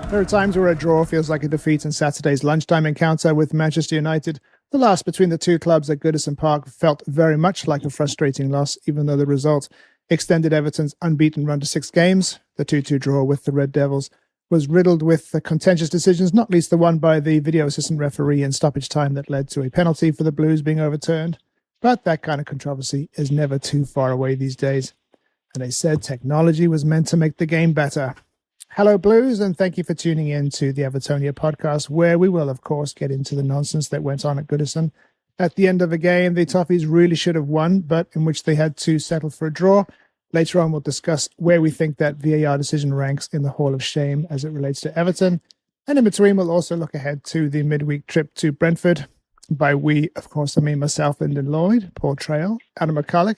There are times where a draw feels like a defeat in Saturday's lunchtime encounter with Manchester United. The last between the two clubs at Goodison Park felt very much like a frustrating loss, even though the result extended Everton's unbeaten run to 6 games. The 2-2 draw with the Red Devils was riddled with contentious decisions, not least the one by the video assistant referee in stoppage time that led to a penalty for the Blues being overturned. But that kind of controversy is never too far away these days. And they said technology was meant to make the game better. Hello, Blues, and thank you for tuning in to the Evertonia podcast, where we will, of course, get into the nonsense that went on at Goodison. At the end of the game, the Toffees really should have won, but in which they had to settle for a draw. Later on, we'll discuss where we think that VAR decision ranks in the Hall of Shame as it relates to Everton. And in between, we'll also look ahead to the midweek trip to Brentford. By we, of course, I mean myself, Lyndon Lloyd, Paul Traill, Adam McCulloch,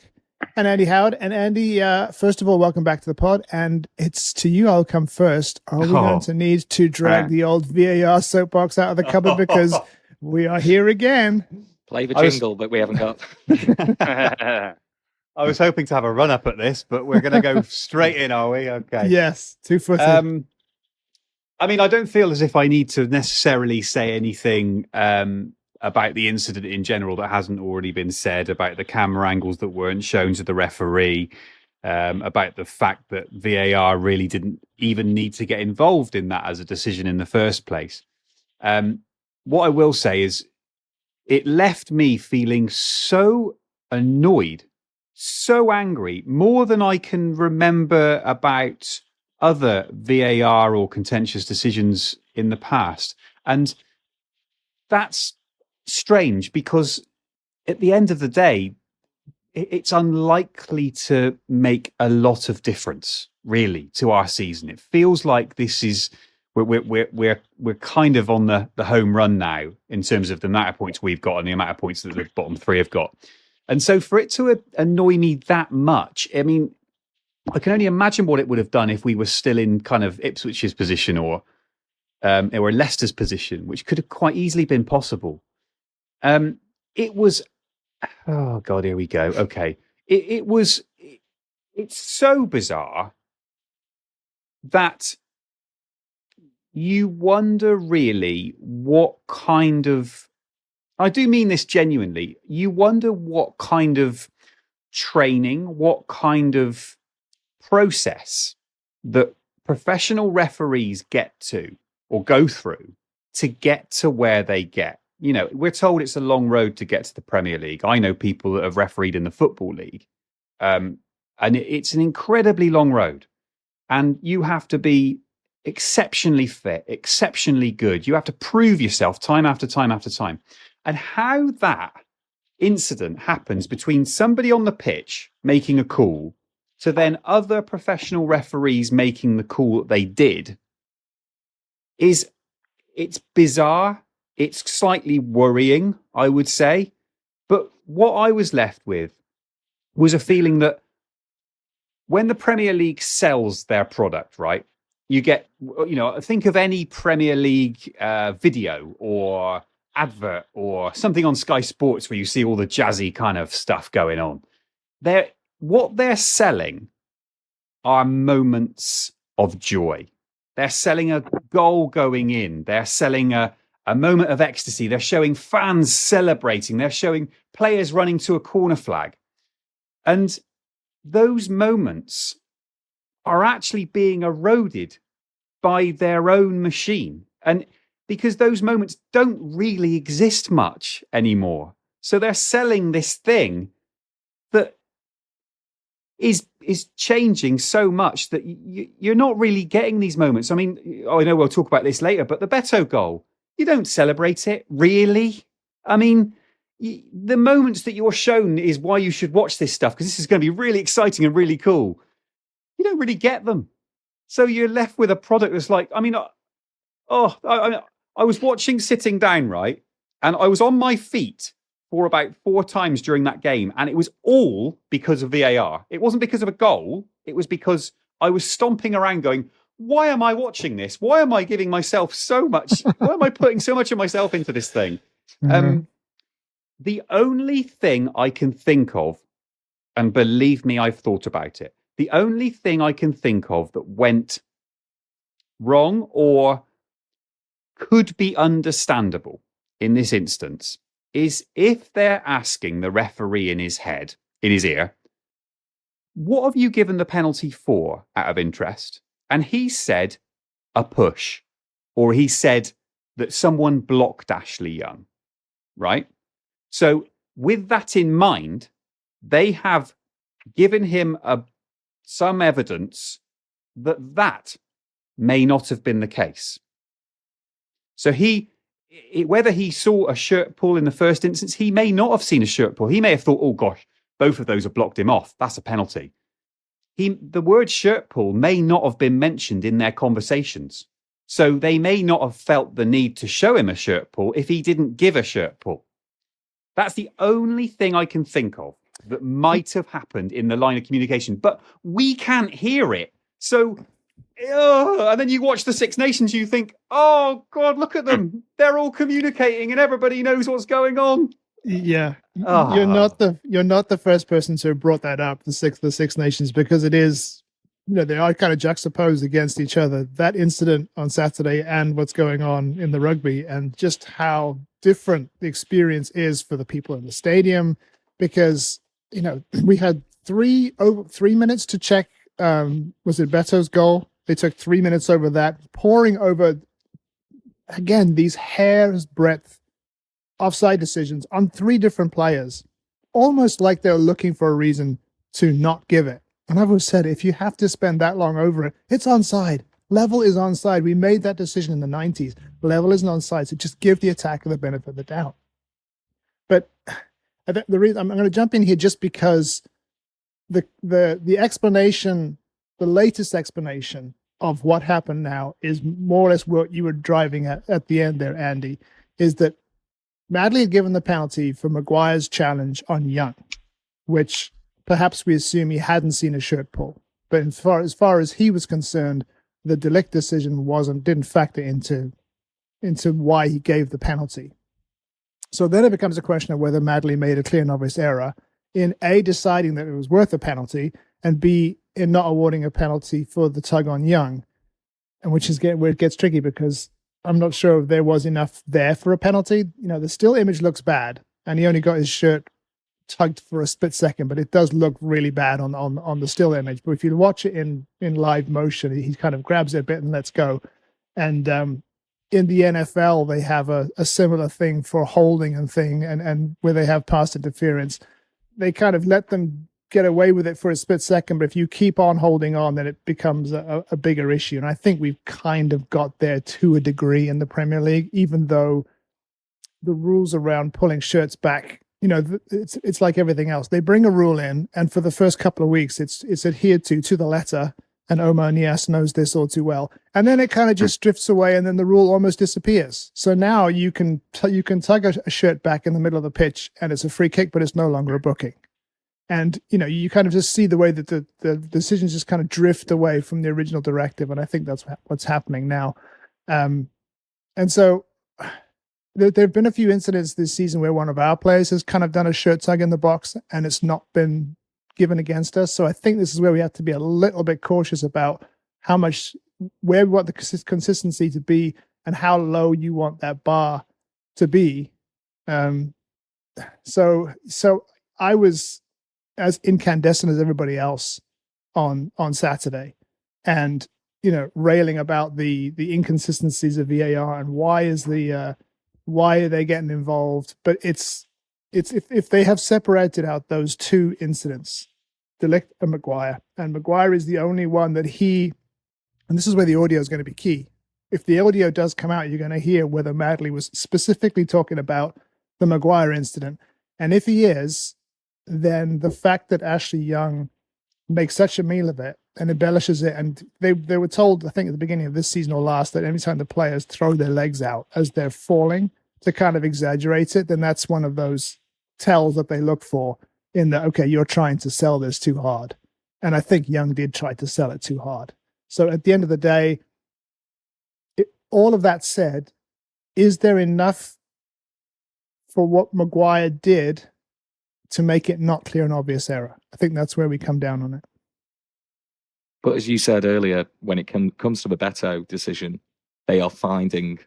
and Andy Howard. And Andy, first of all, welcome back to the pod. And it's to you I'll come first. Are we going to need to drag the old VAR soapbox out of the cupboard because we are here again? Play the jingle, but we haven't got. I was hoping to have a run-up at this, but we're going to go straight in, are we? Okay. Yes, 2-footed. I mean, I don't feel as if I need to necessarily say anything about the incident in general that hasn't already been said, about the camera angles that weren't shown to the referee, about the fact that VAR really didn't even need to get involved in that as a decision in the first place. What I will say is it left me feeling so annoyed, so angry, more than I can remember about other VAR or contentious decisions in the past. And that's strange because at the end of the day, it's unlikely to make a lot of difference, really, to our season. It feels like this is we're kind of on the home run now in terms of the amount of points we've got and the amount of points that the bottom three have got. And so for it to annoy me that much, I mean, I can only imagine what it would have done if we were still in kind of Ipswich's position or Leicester's position, which could have quite easily been possible. It was, oh God, here we go. Okay. It's so bizarre that you wonder really what kind of, I do mean this genuinely, you wonder what kind of training, what kind of process that professional referees get to or go through to get to where they get. You know, we're told it's a long road to get to the Premier League. I know people that have refereed in the Football League, and it's an incredibly long road. And you have to be exceptionally fit, exceptionally good. You have to prove yourself time after time after time. And how that incident happens between somebody on the pitch making a call to then other professional referees making the call that they did it's bizarre. It's slightly worrying, I would say. But what I was left with was a feeling that when the Premier League sells their product, right, you get, you know, think of any Premier League video or advert or something on Sky Sports where you see all the jazzy kind of stuff going on. What they're selling are moments of joy. They're selling a goal going in. They're selling a moment of ecstasy. They're showing fans celebrating. They're showing players running to a corner flag. And those moments are actually being eroded by their own machine. And because those moments don't really exist much anymore. So they're selling this thing that is changing so much that you're not really getting these moments. I mean, I know we'll talk about this later, but the Beto goal, you don't celebrate it, really. I mean, the moments that you're shown is why you should watch this stuff, because this is going to be really exciting and really cool. You don't really get them. So you're left with a product that's like, I mean, I was watching sitting down, right? And I was on my feet for about 4 times during that game. And it was all because of VAR. It wasn't because of a goal. It was because I was stomping around going, why am I watching this? Why am I giving myself so much? Why am I putting so much of myself into this thing? Mm-hmm. The only thing I can think of, and believe me, I've thought about it. The only thing I can think of that went wrong or could be understandable in this instance is if they're asking the referee in his ear, what have you given the penalty for out of interest? And he said a push, or he said that someone blocked Ashley Young, right? So with that in mind, they have given him some evidence that may not have been the case. So whether he saw a shirt pull in the first instance, he may not have seen a shirt pull. He may have thought, oh gosh, both of those have blocked him off. That's a penalty. The word shirt pull may not have been mentioned in their conversations. So they may not have felt the need to show him a shirt pull if he didn't give a shirt pull. That's the only thing I can think of that might have happened in the line of communication, but we can't hear it. So, and then you watch the Six Nations, you think, oh God, look at them. They're all communicating and everybody knows what's going on. Yeah. You're not the first person to have brought that up, the Six Nations, because it is, they are kind of juxtaposed against each other. That incident on Saturday and what's going on in the rugby, and just how different the experience is for the people in the stadium, because, we had 3 minutes to check, was it Beto's goal? They took 3 minutes over that, pouring over, again, these hair's breadth offside decisions on 3 different players, almost like they were looking for a reason to not give it. And I've always said, if you have to spend that long over it, it's onside. Level is onside. We made that decision in the 90s. Level isn't onside, so just give the attacker the benefit of the doubt. But the reason I'm going to jump in here just because the explanation, the latest explanation of what happened now is more or less what you were driving at the end there, Andy, is that Madley had given the penalty for Maguire's challenge on Young, which perhaps we assume he hadn't seen a shirt pull. But as far as he was concerned, the De Ligt decision didn't factor into why he gave the penalty. So then it becomes a question of whether Madley made a clear and obvious error in A, deciding that it was worth a penalty, and B, in not awarding a penalty for the tug on Young, and which is where it gets tricky, because I'm not sure if there was enough there for a penalty. The still image looks bad, and he only got his shirt tugged for a split second, but it does look really bad on the still image. But if you watch it in live motion, he kind of grabs it a bit and lets go. And in the NFL, they have a similar thing for holding and where they have pass interference. They kind of let them get away with it for a split second, but if you keep on holding on, then it becomes a bigger issue. And I think we've kind of got there to a degree in the Premier League, even though the rules around pulling shirts back, it's like everything else. They bring a rule in, and for the first couple of weeks, it's adhered to the letter, and Omar Nias knows this all too well. And then it kind of just drifts away, and then the rule almost disappears. So now you can tug a shirt back in the middle of the pitch, and it's a free kick, but it's no longer a booking. And, you kind of just see the way that the decisions just kind of drift away from the original directive. And I think that's what's happening now. And so there have been a few incidents this season where one of our players has kind of done a shirt tug in the box and it's not been given against us. So I think this is where we have to be a little bit cautious about where we want the consistency to be and how low you want that bar to be. So I was as incandescent as everybody else on Saturday, and railing about the inconsistencies of VAR and why are they getting involved. But it's if they have separated out those 2 incidents, De Ligt and Maguire is the only one that and this is where the audio is going to be key. If the audio does come out, you're going to hear whether Madley was specifically talking about the Maguire incident, and if he is, then the fact that Ashley Young makes such a meal of it and embellishes it, and they were told, I think at the beginning of this season or last, that every time the players throw their legs out as they're falling to kind of exaggerate it, then that's one of those tells that they look for in that, okay, you're trying to sell this too hard. And I think Young did try to sell it too hard. So at the end of the day, all of that said, is there enough for what Maguire did to make it not clear and obvious error? I think that's where we come down on it. But as you said earlier, when it comes to the Beto decision, they are finding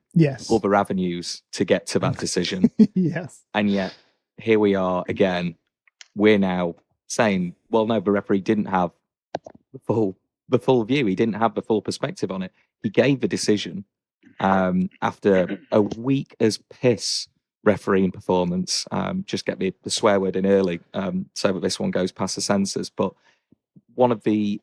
other avenues to get to that decision. Yes. And yet, here we are again. We're now saying, well, no, the referee didn't have the full view. He didn't have the full perspective on it. He gave the decision after a weak as piss refereeing performance. Just get the swear word in early so that this one goes past the censors. But one of the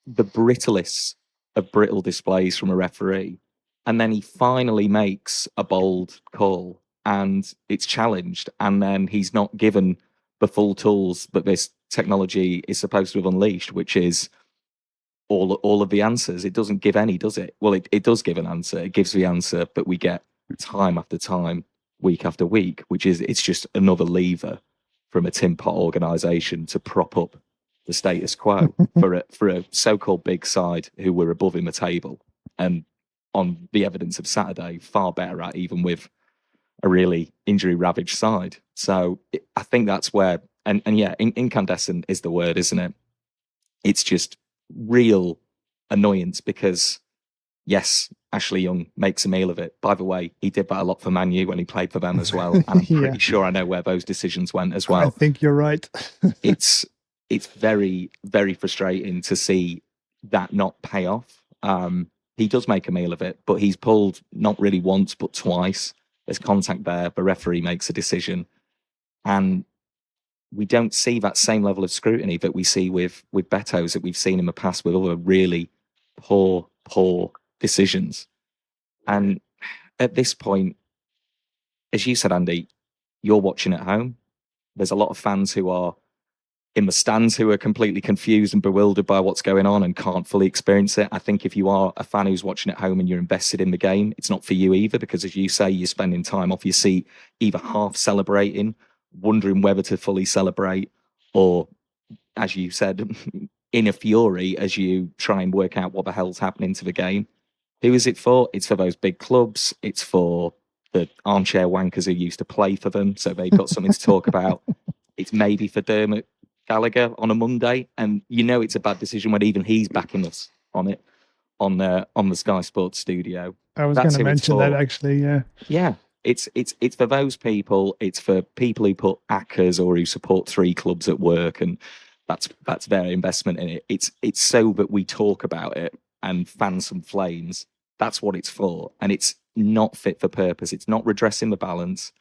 brittlest of brittle displays from a referee. And then he finally makes a bold call and it's challenged. And then he's not given the full tools that this technology is supposed to have unleashed, which is all of the answers. It doesn't give any, does it? Well, it does give an answer. It gives the answer, but we get time after time, week after week, which is, it's just another lever from a tin pot organisation to prop up the status quo for a so-called big side who were above in the table, and on the evidence of Saturday, far better at, even with a really injury-ravaged side. So I think that's where, and yeah, incandescent is the word, isn't it? It's just real annoyance because, yes, Ashley Young makes a meal of it. By the way, he did that a lot for Man U when he played for them as well. And I'm pretty sure I know where those decisions went as well. I think you're right. It's very, very frustrating to see that not pay off. He does make a meal of it, but he's pulled not really once, but twice. There's contact there. The referee makes a decision. And we don't see that same level of scrutiny that we see with Beto's that we've seen in the past with other really poor decisions. And at this point, as you said, Andy, you're watching at home. There's a lot of fans who are in the stands who are completely confused and bewildered by what's going on and can't fully experience it. I think if you are a fan who's watching at home and you're invested in the game, it's not for you either, because as you say, you're spending time off your seat, either half celebrating, wondering whether to fully celebrate, or, as you said, in a fury as you try and work out what the hell's happening to the game. Who is it for? It's for those big clubs. It's for the armchair wankers who used to play for them, so they've got something to talk about. It's maybe for Dermot Gallagher on a Monday, and you know it's a bad decision when even he's backing us on it on the Sky Sports studio. I was going to mention that actually. Yeah, it's for those people. It's for people who put ACCAs or who support 3 clubs at work, and that's their investment in it. It's so that we talk about it and fan some flames. That's what it's for, and it's not fit for purpose. It's not redressing the balance.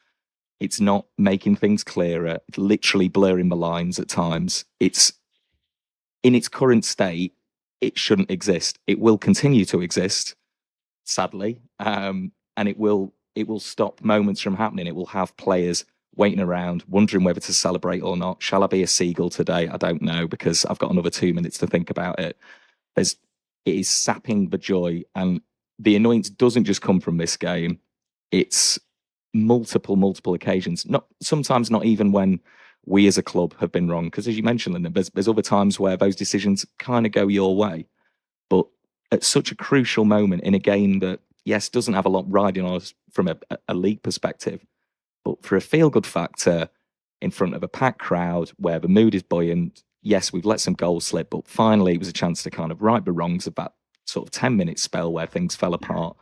It's not making things clearer. It's literally blurring the lines at times. It's in its current state. It shouldn't exist. It will continue to exist, sadly, and it will stop moments from happening. It will have players waiting around, wondering whether to celebrate or not. Shall I be a seagull today? I don't know, because I've got another 2 minutes to think about it. It is sapping the joy, and the annoyance doesn't just come from this game. It's multiple occasions. Sometimes not even when we as a club have been wrong, because as you mentioned, Lyndon, there's other times where those decisions kind of go your way. But at such a crucial moment in a game that, yes, doesn't have a lot riding on us from a league perspective, but for a feel-good factor in front of a packed crowd where the mood is buoyant, yes, we've let some goals slip, but finally it was a chance to kind of right the wrongs of that sort of 10-minute spell where things fell apart,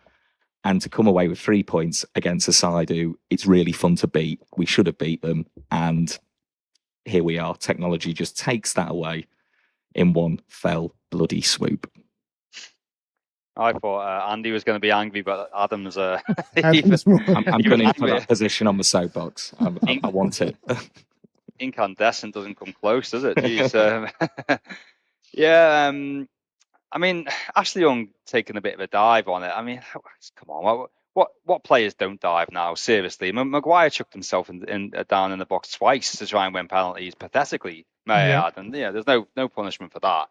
and to come away with 3 points against a side who it's really fun to beat. We should have beat them, and here we are. Technology just takes that away in one fell bloody swoop. I thought Andy was going to be angry, but Adam's... I'm going into that position on the soapbox. I want it. Incandescent doesn't come close, does it? Jeez. Yeah, I mean, Ashley Young taking a bit of a dive on it. I mean, come on, what players don't dive now? Seriously, Maguire chucked himself down in the box twice to try and win penalties pathetically, may I add, and there's no punishment for that.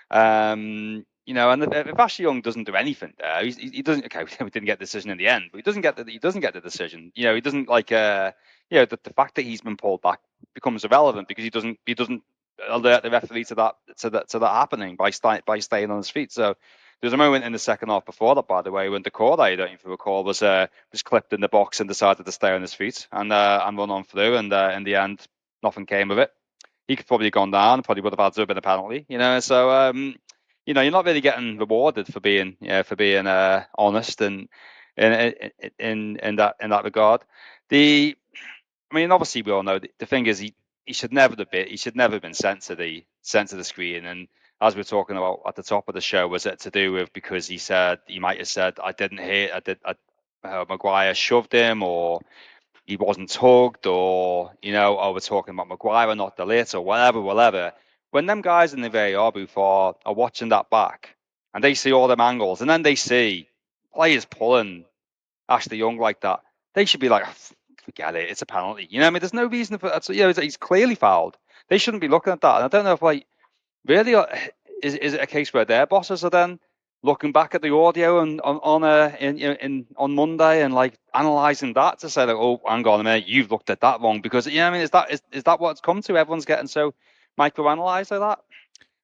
And if Ashley Young doesn't do anything there, he doesn't. Okay, we didn't get the decision in the end, but he doesn't get the decision. He doesn't the fact that he's been pulled back becomes irrelevant because he doesn't alert the referee to that happening by staying on his feet. So there's a moment in the second half before that, by the way, when Decore, I don't know if you recall, was clipped in the box and decided to stay on his feet and run on through, and in the end nothing came of it. He could probably have gone down, probably would have had to have been a penalty, So you're not really getting rewarded for being honest and in that regard. Obviously we all know the thing is he should never have been sent to the screen. And as we were talking about at the top of the show, was it to do with because he might have said Maguire shoved him, or he wasn't tugged, or we're talking about Maguire, not the lit, or whatever. When them guys in the VAR booth are watching that back and they see all them angles, and then they see players pulling Ashley Young like that, they should be like, forget it, it's a penalty. There's no reason for that. So, he's clearly fouled. They shouldn't be looking at that. And I don't know if really is it a case where their bosses are then looking back at the audio on Monday and analysing that to say oh, hang on a minute, you've looked at that wrong, because is that what it's come to? Everyone's getting so microanalyzed like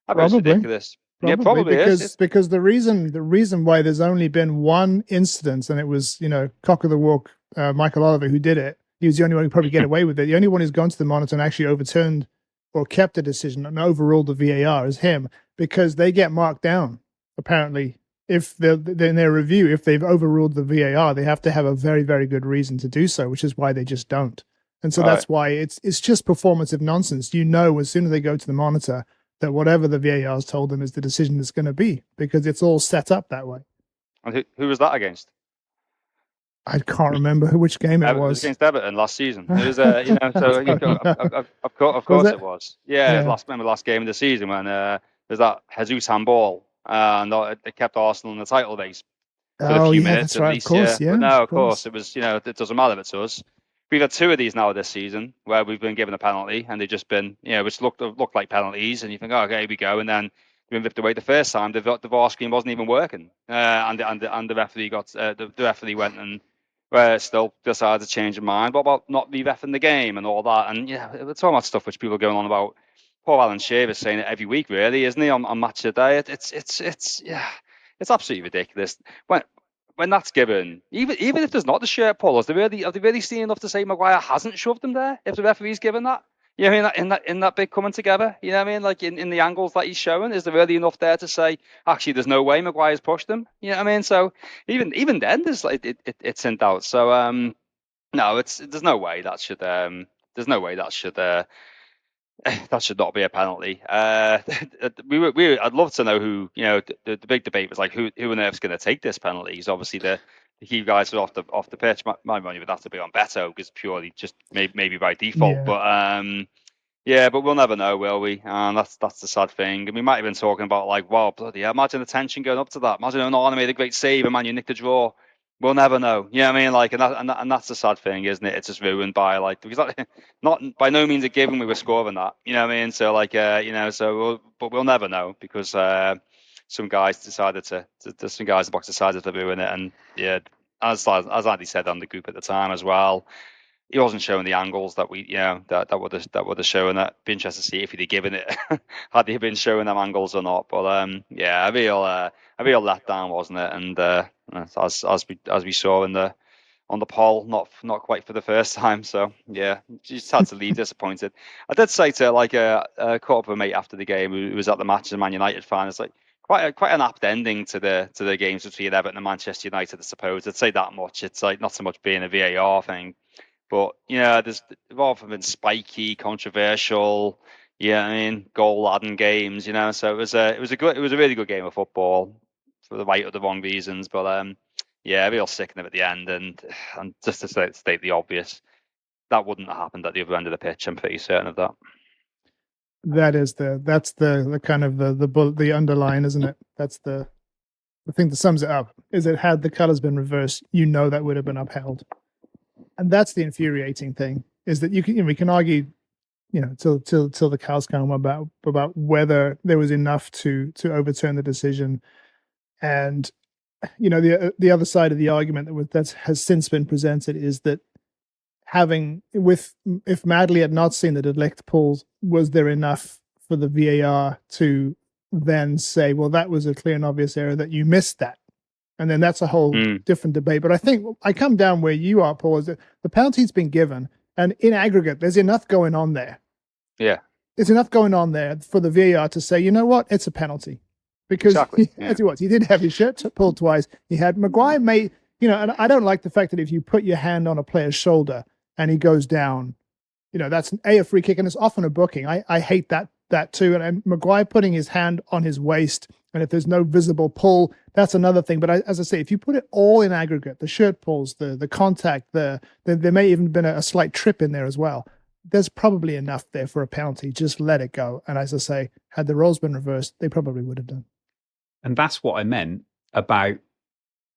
that. It's ridiculous. Probably because the reason why there's only been one incident, and it was cock of the walk Michael Oliver who did it. He was the only one who probably get away with it. The only one who's gone to the monitor and actually overturned or kept a decision and overruled the VAR is him, because they get marked down. Apparently, if in their review, if they've overruled the VAR, they have to have a very, very good reason to do so, which is why they just don't. And so that's why it's just performative nonsense. As soon as they go to the monitor, that whatever the VAR has told them is the decision that's going to be, because it's all set up that way. And who was that against? I can't remember which game it was. It was against Everton last season. It was, of course it was. Yeah. It was last game of the season when there's that Jesus handball, and it kept Arsenal in the title race for a few minutes at least. Of course, yeah. But no, of course it was. It doesn't matter if it's us. We've had two of these now this season where we've been given a penalty and they've just been, which looked like penalties, and you think, okay, here we go, and then we've been ripped away the first time. The VAR screen wasn't even working, and the referee the referee went and still decided to change his mind. What about not re-reffing the game and all that? And we're talking about stuff which people are going on about. Poor Alan Shearer is saying it every week, really, isn't he? On Match of the Day, it's absolutely ridiculous. When that's given, even if there's not the shirt pull, have they really seen enough to say Maguire hasn't shoved him there? If the referee's given that, in that big coming together, in the angles that he's showing, is there really enough there to say actually there's no way Maguire's pushed him? So even then it's in doubt. So no, there's no way that should that should not be a penalty. I'd love to know who, the big debate was who on earth's going to take this penalty. Because obviously the key guys are off the pitch. My money would have to be on Beto, because purely just maybe by default. Yeah. But we'll never know, will we? And that's the sad thing. And we might have been talking about wow, bloody hell, imagine the tension going up to that. Imagine Onana made a great save and Man U nicked the draw. We'll never know. And that's the sad thing, isn't it? It's just ruined by because not by no means a given we were scoring that. So but we'll never know, because some guys decided to ruin it. And as Andy said on the group at the time as well, he wasn't showing the angles that we that would have shown that. Be interested to see if he'd have given it had he been showing them angles or not. But a real letdown, wasn't it? And as we saw on the poll, not quite for the first time. So just had to leave disappointed. I did say to a caught up with a mate after the game who was at the match as a Man United fan. It's quite an apt ending to the games between Everton and Manchester United, I suppose. I'd say that much. It's not so much being a VAR thing, but there's rather been spiky, controversial, goal-laden games. So it was a really good game of football for the right or the wrong reasons. But real sickening at the end, and just to state the obvious, that wouldn't have happened at the other end of the pitch. I'm pretty certain of that. That's the kind of the underline, isn't it? That's the thing that sums it up. Is it had the colours been reversed, that would have been upheld. And that's the infuriating thing, is that we can argue, till the cows come about whether there was enough to overturn the decision. And the other side of the argument that has since been presented is that if Madley had not seen the Delict pulls, was there enough for the VAR to then say, well, that was a clear and obvious error, that you missed that? And then that's a whole different debate. But I think I come down where you are, Paul, is that the penalty's been given, and in aggregate, there's enough going on there. Yeah. There's enough going on there for the VAR to say, you know what, it's a penalty. because Exactly, he did have his shirt pulled twice. He had Maguire made, and I don't like the fact that if you put your hand on a player's shoulder and he goes down, that's a free kick, and it's often a booking. I hate that too. And Maguire putting his hand on his waist, and if there's no visible pull, that's another thing. But as I say, if you put it all in aggregate, the shirt pulls, the contact, there may even have been a slight trip in there as well. There's probably enough there for a penalty. Just let it go. And as I say, had the roles been reversed, they probably would have done. And that's what I meant about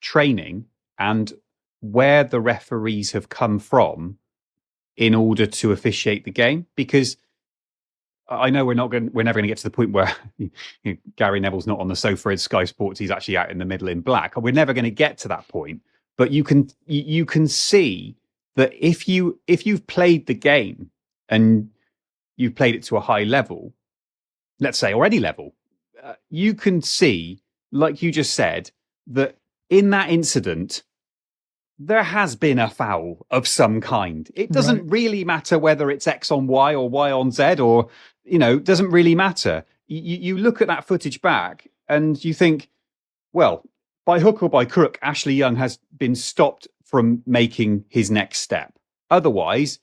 training and where the referees have come from in order to officiate the game. Because I know we're never going to get to the point where Gary Neville's not on the sofa at Sky Sports. He's actually out in the middle in black. We're never going to get to that point. But you can see that if you've played the game and you've played it to a high level, let's say, or any level, you can see, like you just said, that in that incident, there has been a foul of some kind. It doesn't really matter whether it's X on Y or Y on Z, or, it doesn't really matter. You look at that footage back and you think, well, by hook or by crook, Ashley Young has been stopped from making his next step. Otherwise,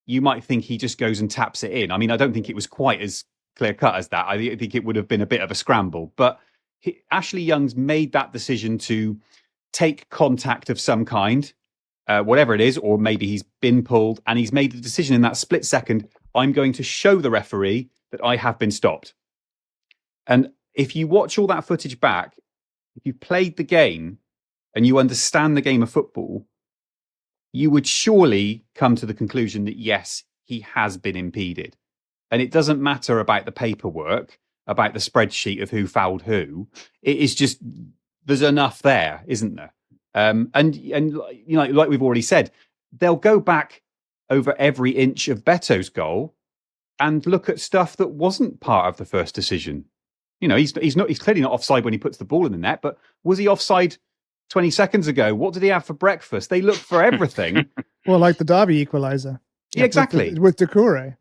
you might think he just goes and taps it in. I mean, I don't think it was quite as clear cut as that. I think it would have been a bit of a scramble. But Ashley Young's made that decision to take contact of some kind, whatever it is, or maybe he's been pulled, and he's made the decision in that split second, I'm going to show the referee that I have been stopped. And if you watch all that footage back, if you played the game and you understand the game of football, you would surely come to the conclusion that, yes, he has been impeded. And it doesn't matter about the paperwork, about the spreadsheet of who fouled who. It is just, there's enough there, isn't there? And like we've already said, they'll go back over every inch of Beto's goal and look at stuff that wasn't part of the first decision. He's clearly not offside when he puts the ball in the net, but was he offside 20 seconds ago? What did he have for breakfast? They look for everything. Well, like the Derby equaliser. Yeah, exactly. With Doucouré.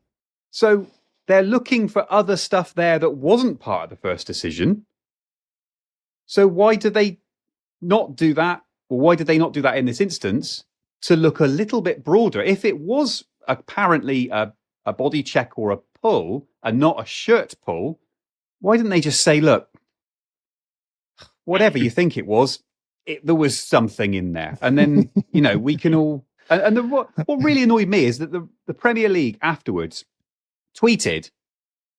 So they're looking for other stuff there that wasn't part of the first decision. So why did they not do that? Or why did they not do that in this instance to look a little bit broader? If it was apparently a body check or a pull and not a shirt pull, why didn't they just say, look, whatever you think it was, there was something in there. And then, we can all... And what really annoyed me is that the Premier League afterwards tweeted,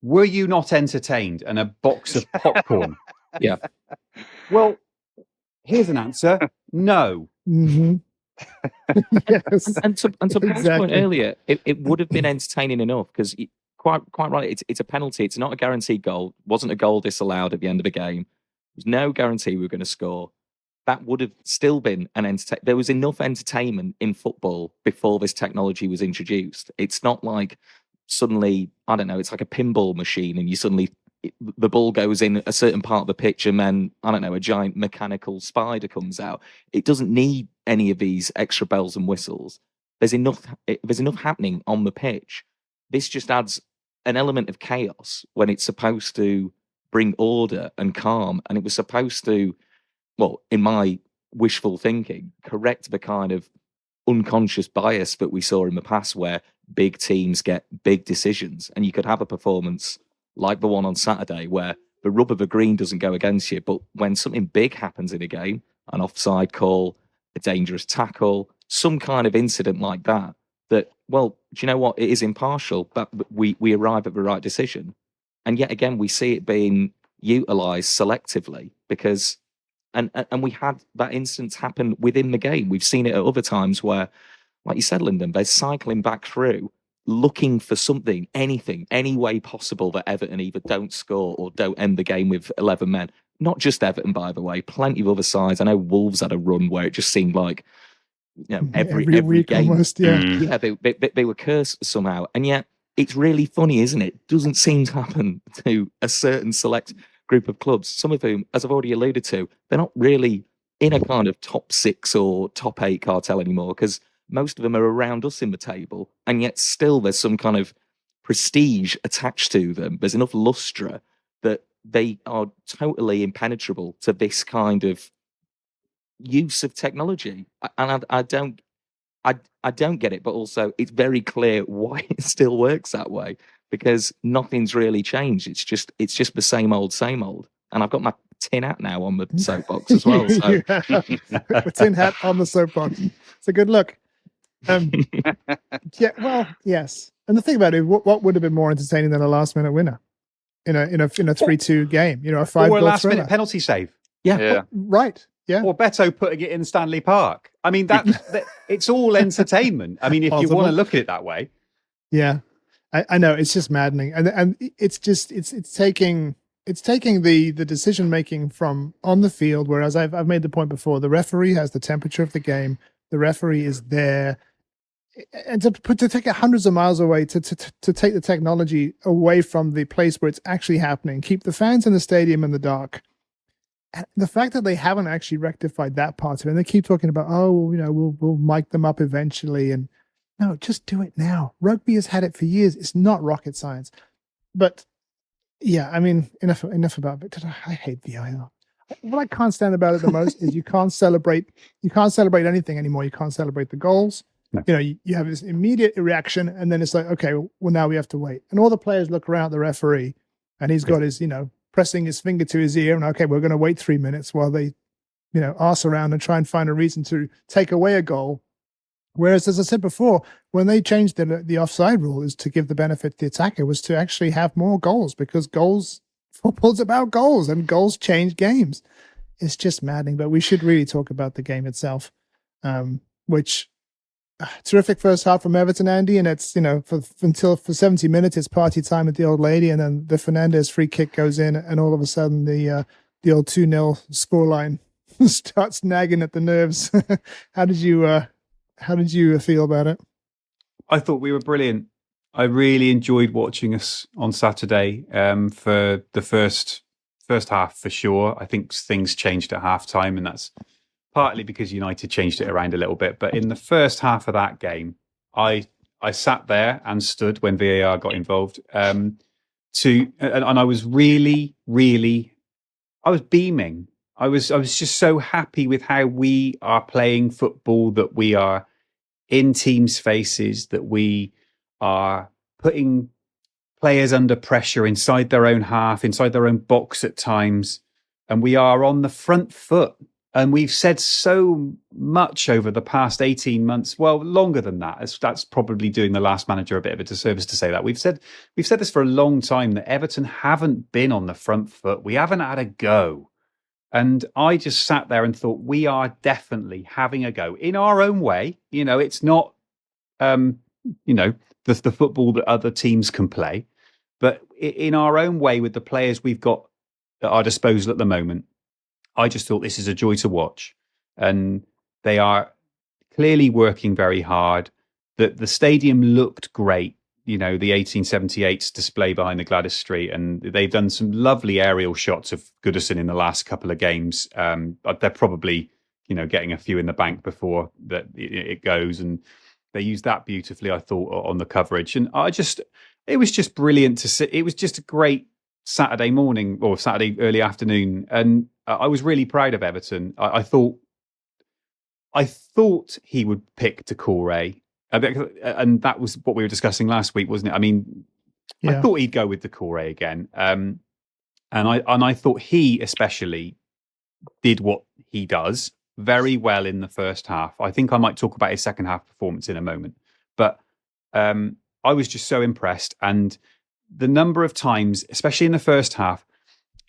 were you not entertained? And a box of popcorn. Yeah. Well, here's an answer. No. Mm-hmm. Yes. And to Paul's Exactly. point earlier, it would have been entertaining enough because quite right, it's a penalty. It's not a guaranteed goal. Wasn't a goal disallowed at the end of the game. There's no guarantee we were going to score. That would have still been an entertainment. There was enough entertainment in football before this technology was introduced. It's not like suddenly, I don't know, it's like a pinball machine and the ball goes in a certain part of the pitch and then, I don't know, a giant mechanical spider comes out. It doesn't need any of these extra bells and whistles. There's enough happening on the pitch. This just adds an element of chaos when it's supposed to bring order and calm, and it was supposed to, well, in my wishful thinking, correct the kind of unconscious bias that we saw in the past where big teams get big decisions, and you could have a performance like the one on Saturday where the rub of the green doesn't go against you, but when something big happens in a game, an offside call, a dangerous tackle, some kind of incident like that, well, do you know what? It is impartial, but we arrive at the right decision. And yet again, we see it being utilised selectively because, and we had that instance happen within the game. We've seen it at other times where, like you said, Lyndon, they're cycling back through, looking for something, anything, any way possible that Everton either don't score or don't end the game with 11 men. Not just Everton, by the way, plenty of other sides. I know Wolves had a run where it just seemed like, every week game, almost, yeah. Yeah, they were cursed somehow. And yet, it's really funny, isn't it? It doesn't seem to happen to a certain select group of clubs, some of whom, as I've already alluded to, they're not really in a kind of top 6 or top 8 cartel anymore because most of them are around us in the table, and yet still there's some kind of prestige attached to them. There's enough lustre that they are totally impenetrable to this kind of use of technology, and I don't. I don't get it, but also it's very clear why it still works that way, because nothing's really changed. It's just the same old, and I've got my tin hat now on the soapbox as well. So the tin hat on the soapbox. It's a good look. Yeah, well, yes. And the thing about it, what would have been more entertaining than a last minute winner in a 3-2 game? You know, a 5-goal or a last thriller. minute penalty save. yeah. Right. Yeah. Or Beto putting it in Stanley Park. I mean, that it's all entertainment. I mean, if you want to look at it that way. Yeah, I know, it's just maddening, and it's taking the decision making from on the field. Whereas I've made the point before, the referee has the temperature of the game. The referee is there, and to take it hundreds of miles away, to take the technology away from the place where it's actually happening, keep the fans in the stadium in the dark. And the fact that they haven't actually rectified that part of it, and they keep talking about, oh, you know, we'll mic them up eventually, and no, just do it now. Rugby has had it for years. It's not rocket science. But yeah, I mean, enough about it. I hate VAR. What I can't stand about it the most is you can't celebrate anything anymore. You can't celebrate the goals. No. You know, you have this immediate reaction, and then it's like, okay, well, now we have to wait. And all the players look around at the referee, and he's got his, you know, pressing his finger to his ear, and okay, we're going to wait 3 minutes while they, you know, arse around and try and find a reason to take away a goal. Whereas, as I said before, when they changed the offside rule, is to give the benefit to the attacker, was to actually have more goals, because football's about goals, and goals change games. It's just maddening, but we should really talk about the game itself, which terrific first half from Everton, Andy, and it's, you know, for 70 minutes it's party time at the Old Lady, and then the Fernandez free kick goes in, and all of a sudden the old 2-0 scoreline starts nagging at the nerves. How did you feel about it? I thought we were brilliant. I really enjoyed watching us on Saturday for the first half, for sure. I think things changed at halftime, and that's partly because United changed it around a little bit. But in the first half of that game, I sat there and stood when VAR got involved. And I was really, really, I was beaming. I was just so happy with how we are playing football, that we are in teams' faces, that we are putting players under pressure inside their own half, inside their own box at times, and we are on the front foot. And we've said so much over the past 18 months, well, longer than that. That's probably doing the last manager a bit of a disservice to say that. We've said this for a long time, that Everton haven't been on the front foot. We haven't had a go. And I just sat there and thought, we are definitely having a go in our own way. You know, it's not, you know, the football that other teams can play, but in our own way, with the players we've got at our disposal at the moment. I just thought this is a joy to watch, and they are clearly working very hard. The stadium looked great, you know, the 1878's display behind the Gladys Street, and they've done some lovely aerial shots of Goodison in the last couple of games. They're probably, you know, getting a few in the bank before that it goes, and they used that beautifully, I thought, on the coverage. And it was just brilliant to see. It was just a great Saturday morning or Saturday early afternoon, and I was really proud of Everton. I thought he would pick Doucouré, and that was what we were discussing last week, wasn't it? I mean, yeah. I thought he'd go with Doucouré again, and I thought he especially did what he does very well in the first half. I think I might talk about his second half performance in a moment, but I was just so impressed, and the number of times, especially in the first half,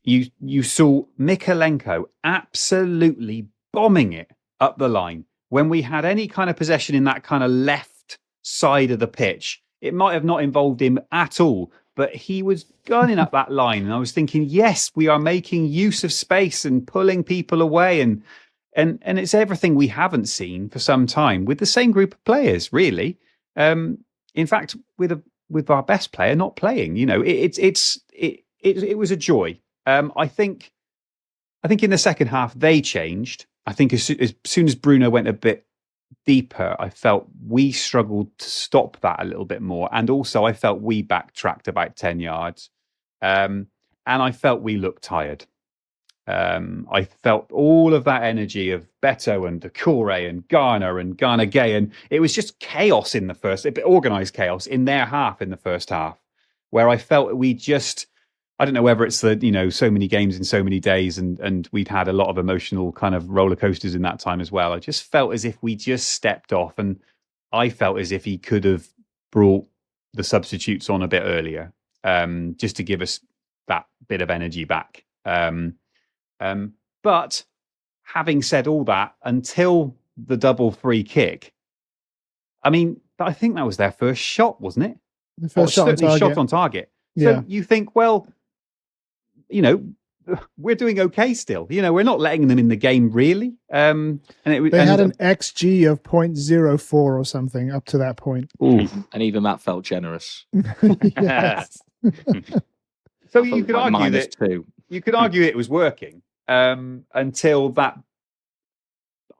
you saw Mykolenko absolutely bombing it up the line. When we had any kind of possession in that kind of left side of the pitch, it might have not involved him at all, but he was gunning up that line. And I was thinking, yes, we are making use of space and pulling people away. And it's everything we haven't seen for some time with the same group of players, really. In fact, with our best player not playing, you know, it was a joy. I think in the second half they changed. I think as soon as Bruno went a bit deeper, I felt we struggled to stop that a little bit more, and also I felt we backtracked about 10 yards. And and I felt we looked tired. I felt all of that energy of Beto and Doucouré and Garner Gay, and it was just chaos in the first, a bit organised chaos in their half in the first half, where I felt we just, I don't know whether it's the, so many games in so many days, and we'd had a lot of emotional kind of roller coasters in that time as well. I just felt as if we just stepped off, and I felt as if he could have brought the substitutes on a bit earlier, just to give us that bit of energy back. But having said all that, until the double free kick, I mean, I think that was their first shot, wasn't it? The first shot on target. Yeah. So you think, well, we're doing okay still. We're not letting them in the game really. They had an XG of 0.04 or something up to that point. Ooh, and even that felt generous. Yes. So you could argue that -2. You could argue it was working until that.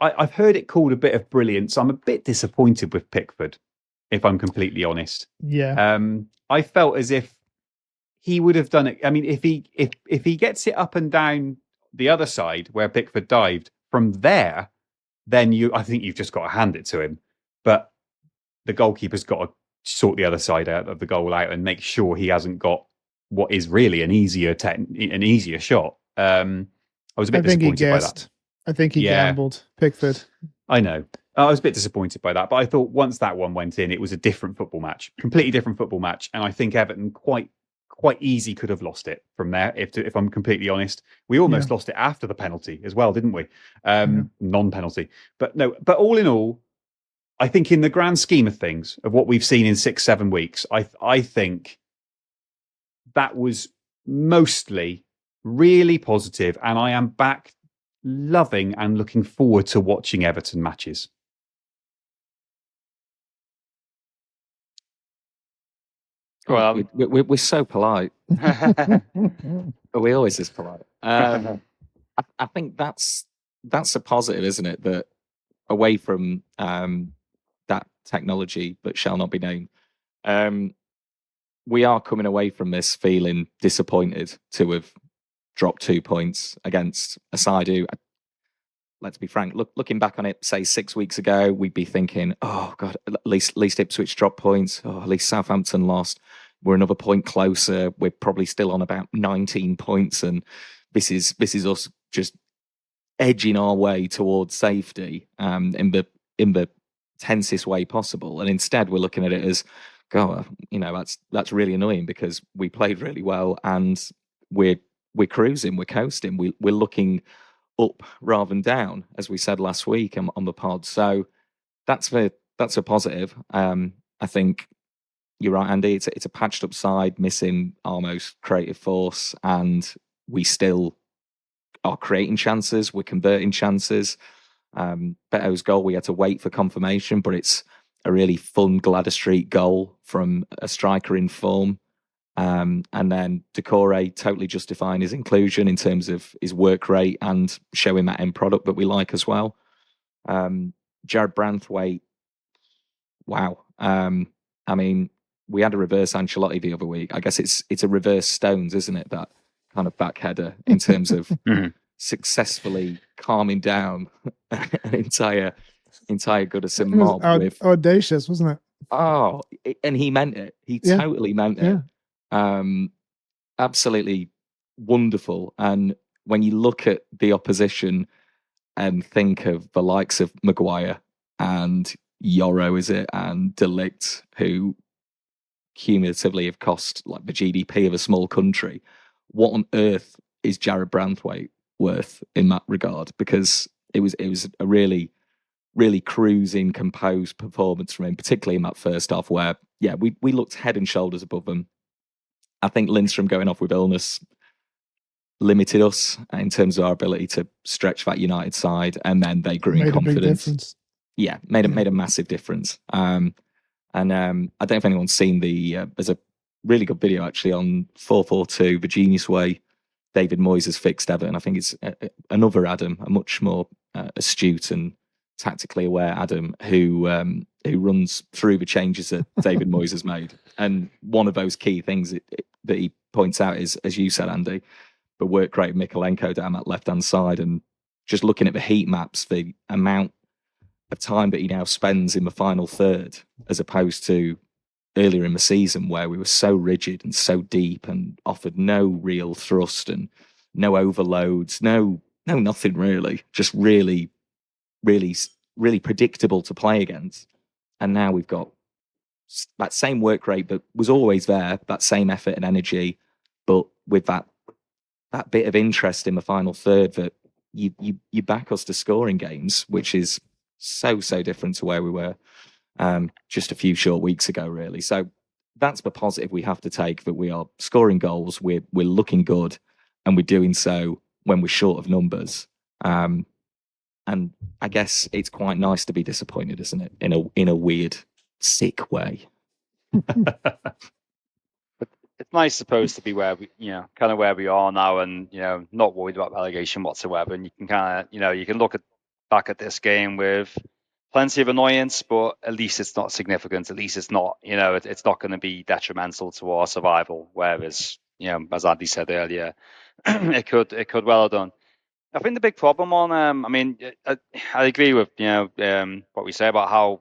I've heard it called a bit of brilliance. I'm a bit disappointed with Pickford, if I'm completely honest. Yeah. I felt as if he would have done it. I mean, if he gets it up and down the other side where Pickford dived from there, then I think you've just got to hand it to him. But the goalkeeper's got to sort the other side out of the goal out and make sure he hasn't got what is really an easier shot. I was a bit disappointed by that. I think he gambled, Pickford. I know. I was a bit disappointed by that, but I thought once that one went in, it was a different football match, completely different football match, and I think Everton quite easy could have lost it from there. If I'm completely honest, we almost lost it after the penalty as well, didn't we? Non-penalty, but no. But all in all, I think in the grand scheme of things, of what we've seen in 6-7 weeks, I think that was mostly really positive, and I am back loving and looking forward to watching Everton matches. Well, we're so polite. We always is polite. I think that's a positive, isn't it? That away from that technology that shall not be named, we are coming away from this feeling disappointed to have dropped 2 points against a side who, let's be frank, looking back on it, say 6 weeks ago, we'd be thinking, oh God, at least Ipswich dropped points. Oh, at least Southampton lost. We're another point closer. We're probably still on about 19 points, and this is us just edging our way towards safety in the tensest way possible. And instead, we're looking at it as, God, that's really annoying because we played really well and we're cruising, we're coasting, we're looking up rather than down, as we said last week on the pod. So that's a positive. I think you're right, Andy. It's a patched up side missing our most creative force, and we still are creating chances. We're converting chances. Beto's goal, we had to wait for confirmation, but it's a really fun Gladys Street goal from a striker in form. And then Doucouré totally justifying his inclusion in terms of his work rate and showing that end product that we like as well. Jared Branthwaite, wow. I mean, we had a reverse Ancelotti the other week. I guess it's a reverse Stones, isn't it? That kind of back header in terms of successfully calming down an entire Goodison mob. Audacious, wasn't it? Oh, and he meant it. He totally meant it. Absolutely wonderful. And when you look at the opposition and think of the likes of Maguire and Yoro, is it, and De Ligt, who cumulatively have cost like the GDP of a small country, what on earth is Jared Branthwaite worth in that regard? Because it was a really, really cruising, composed performance from him, particularly in that first half where, we looked head and shoulders above them. I think Lindstrom going off with illness limited us in terms of our ability to stretch that United side, and then they grew in confidence. Made a massive difference. And I don't know if anyone's seen there's a really good video actually on 442, the genius way David Moyes has fixed Everton. I think it's another Adam, a much more astute and tactically aware Adam who runs through the changes that David Moyes has made. And one of those key things that he points out is, as you said, Andy, the work rate of Mykolenko down that left-hand side, and just looking at the heat maps, the amount of time that he now spends in the final third, as opposed to earlier in the season where we were so rigid and so deep and offered no real thrust and no overloads, no nothing really, just really predictable to play against. And now we've got that same work rate that was always there, that same effort and energy, but with that bit of interest in the final third that you back us to scoring games, which is so different to where we were just a few short weeks ago, really. So that's the positive we have to take, that we are scoring goals, we're looking good, and we're doing so when we're short of numbers. And I guess it's quite nice to be disappointed, isn't it? In a weird, sick way. It's nice, suppose, to be where we, kind of where we are now, and not worried about relegation whatsoever. And you can kind of, you can look back at this game with plenty of annoyance, but at least it's not significant. At least it's not, it's not going to be detrimental to our survival. Whereas, as Andy said earlier, it could well have done. I think the big problem on, I agree with what we say about how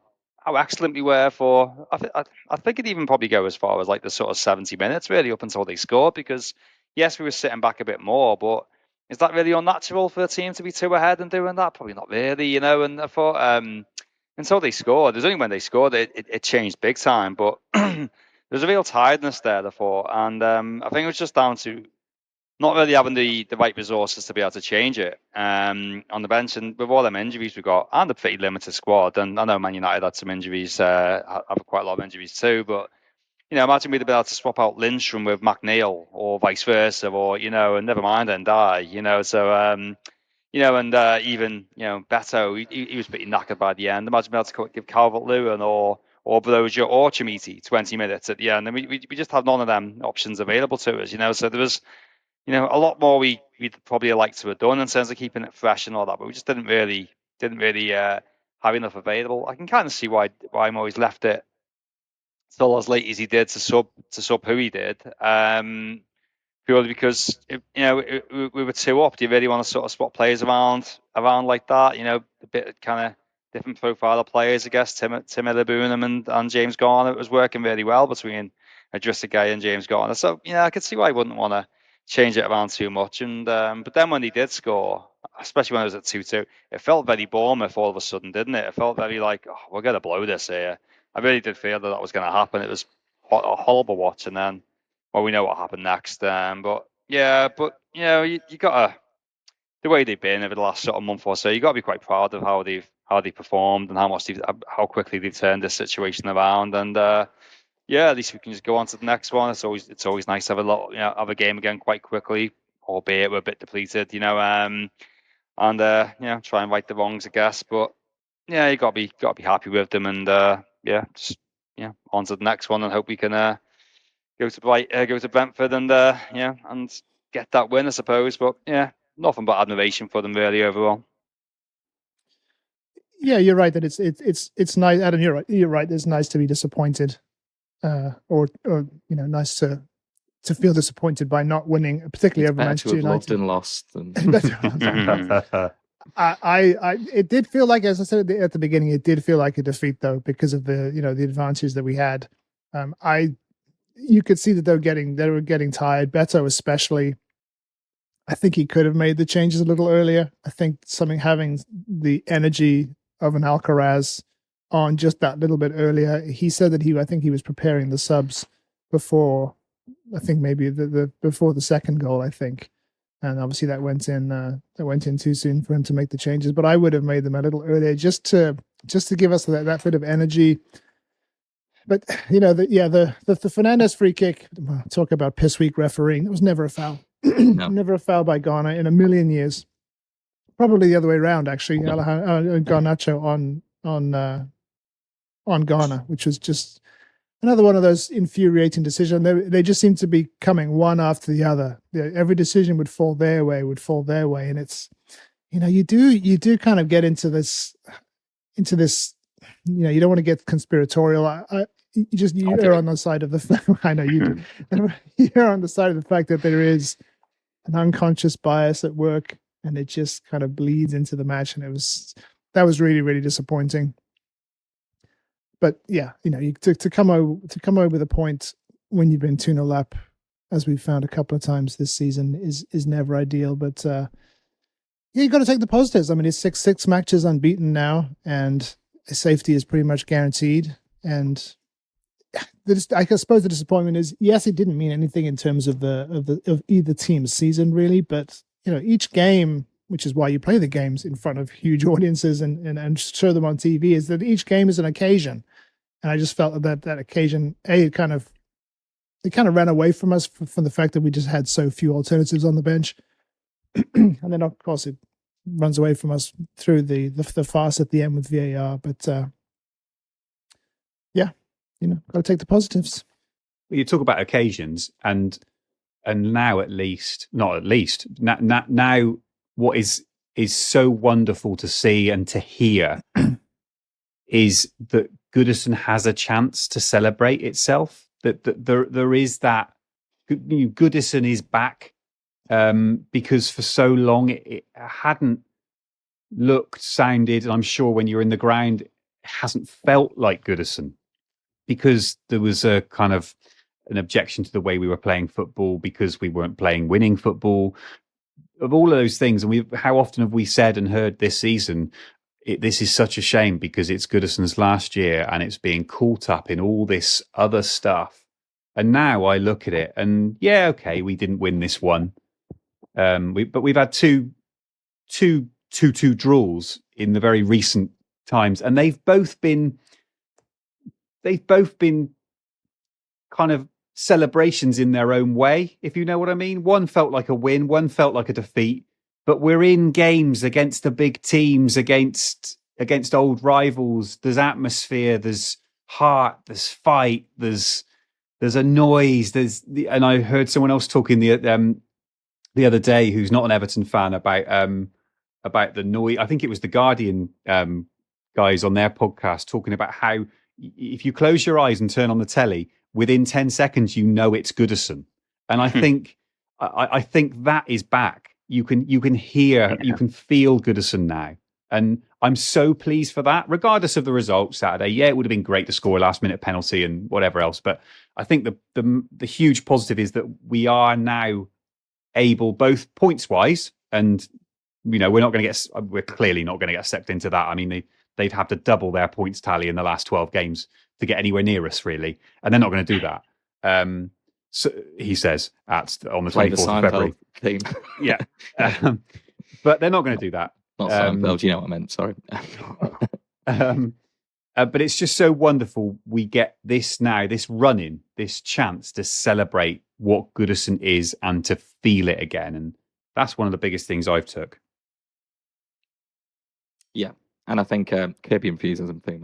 excellent we were for. I think it'd even probably go as far as like the sort of 70 minutes really up until they scored, because yes, we were sitting back a bit more, but is that really unnatural for a team to be 2 ahead and doing that? Probably not really, And I thought until they scored, it was only when they scored it changed big time. But there's a real tiredness there, I thought, and I think it was just down to not really having the right resources to be able to change it on the bench. And with all them injuries we got, and a pretty limited squad, and I know Man United had some injuries, have quite a lot of injuries too, but imagine we'd have been able to swap out Lindstrom with McNeil or vice versa, or and never mind Ndai, so and even Beto, he was pretty knackered by the end. Imagine being able to give Calvert-Lewin or Broja or Chimiti 20 minutes at the end, and we just had none of them options available to us, so there was a lot more we'd probably like to have done in terms of keeping it fresh and all that, but we just didn't really have enough available. I can kind of see why Moyes left it till as late as he did to sub who he did, purely because we were 2 up. Do you really want to sort of swap players around like that? A bit kind of different profile of players, I guess. Tim Ilibunam and James Garner. It was working really well between Idrissa Gueye and James Garner. So I could see why he wouldn't want to change it around too much. And but then when he did score, especially when it was at 2-2, it felt very Bournemouth all of a sudden, didn't it? It felt very like, we're going to blow this here. I really did feel that was going to happen. It was a horrible watch, and then, well, we know what happened next. But you got to, the way they've been over the last sort of month or so, you got to be quite proud of how they performed and how quickly they've turned this situation around. And at least we can just go on to the next one. It's always nice to have a game again quite quickly, albeit we're a bit depleted, and try and right the wrongs, I guess. But you got to be happy with them, and on to the next one, and hope we can go to Brentford and and get that win, I suppose. But nothing but admiration for them really overall. Yeah, you're right that it's nice, Adam. You're right. It's nice to be disappointed, or nice to feel disappointed by not winning, particularly over Manchester United. Loved and lost. It did feel like, as I said at the beginning, it did feel like a defeat though, because of the the advantages that we had. You could see that they were getting tired. Beto especially. I think he could have made the changes a little earlier. I think having the energy of an Alcaraz on just that little bit earlier. He said that I think he was preparing the subs before, I think maybe before the second goal, I think. And obviously that went in too soon for him to make the changes. But I would have made them a little earlier just to give us that bit of energy. But the Fernandez free kick. Talk about piss weak refereeing. It was never a foul. No. Never a foul by Ghana in a million years. Probably the other way around, actually. Garnacho on Ghana, which was just another one of those infuriating decisions. They just seem to be coming one after the other. Every decision would fall their way, and it's you do kind of get into this. into this. You don't want to get conspiratorial. You err on the side of the fact. I know you do. You err on the side of the fact that there is an unconscious bias at work, and it just kind of bleeds into the match, and that was really, really disappointing. But yeah, to come over the point when you've been 2-0 up, as we've found a couple of times this season, is never ideal. But you got to take the positives. I mean, it's six matches unbeaten now, and safety is pretty much guaranteed. And I suppose the disappointment is, yes, it didn't mean anything in terms of either team's season really, but each game, which is why you play the games in front of huge audiences and show them on TV, is that each game is an occasion. And I just felt that occasion, it kind of ran away from us from the fact that we just had so few alternatives on the bench. And then of course it runs away from us through the farce at the end with VAR. But got to take the positives. You talk about occasions, and now now what is so wonderful to see and to hear is that Goodison has a chance to celebrate itself. That there is that Goodison is back, because for so long it hadn't looked, sounded, and I'm sure when you're in the ground, it hasn't felt like Goodison, because there was a kind of an objection to the way we were playing football, because we weren't playing winning football, of all of those things. And how often have we said and heard this season, this is such a shame because it's Goodison's last year and it's being caught up in all this other stuff. And now I look at it and okay, we didn't win this one. But we've had two 2-2 draws in the very recent times, and they've both been kind of celebrations in their own way, if you know what I mean. One felt like a win, one felt like a defeat, but we're in games against the big teams, against old rivals. There's atmosphere, there's heart, there's fight, there's a noise, and I heard someone else talking the other day who's not an Everton fan about the noise. I think it was the Guardian guys on their podcast talking about how if you close your eyes and turn on the telly, within 10 seconds, it's Goodison. And I think I think that is back. You can hear, you can feel Goodison now. And I'm so pleased for that, regardless of the result Saturday. Yeah, it would have been great to score a last minute penalty and whatever else. But I think the huge positive is that we are now able, both points wise, and we're clearly not going to get sucked into that. I mean, they'd have to double their points tally in the last 12 games to get anywhere near us, really, and they're not going to do that. So he says on the 24th of February. Theme. Yeah, but they're not going to do that. Not Seinfeld, you know what I meant. Sorry. But it's just so wonderful. We get this now, this run-in, this chance to celebrate what Goodison is and to feel it again, and that's one of the biggest things I've took. Yeah, and I think curb your enthusiasm thing,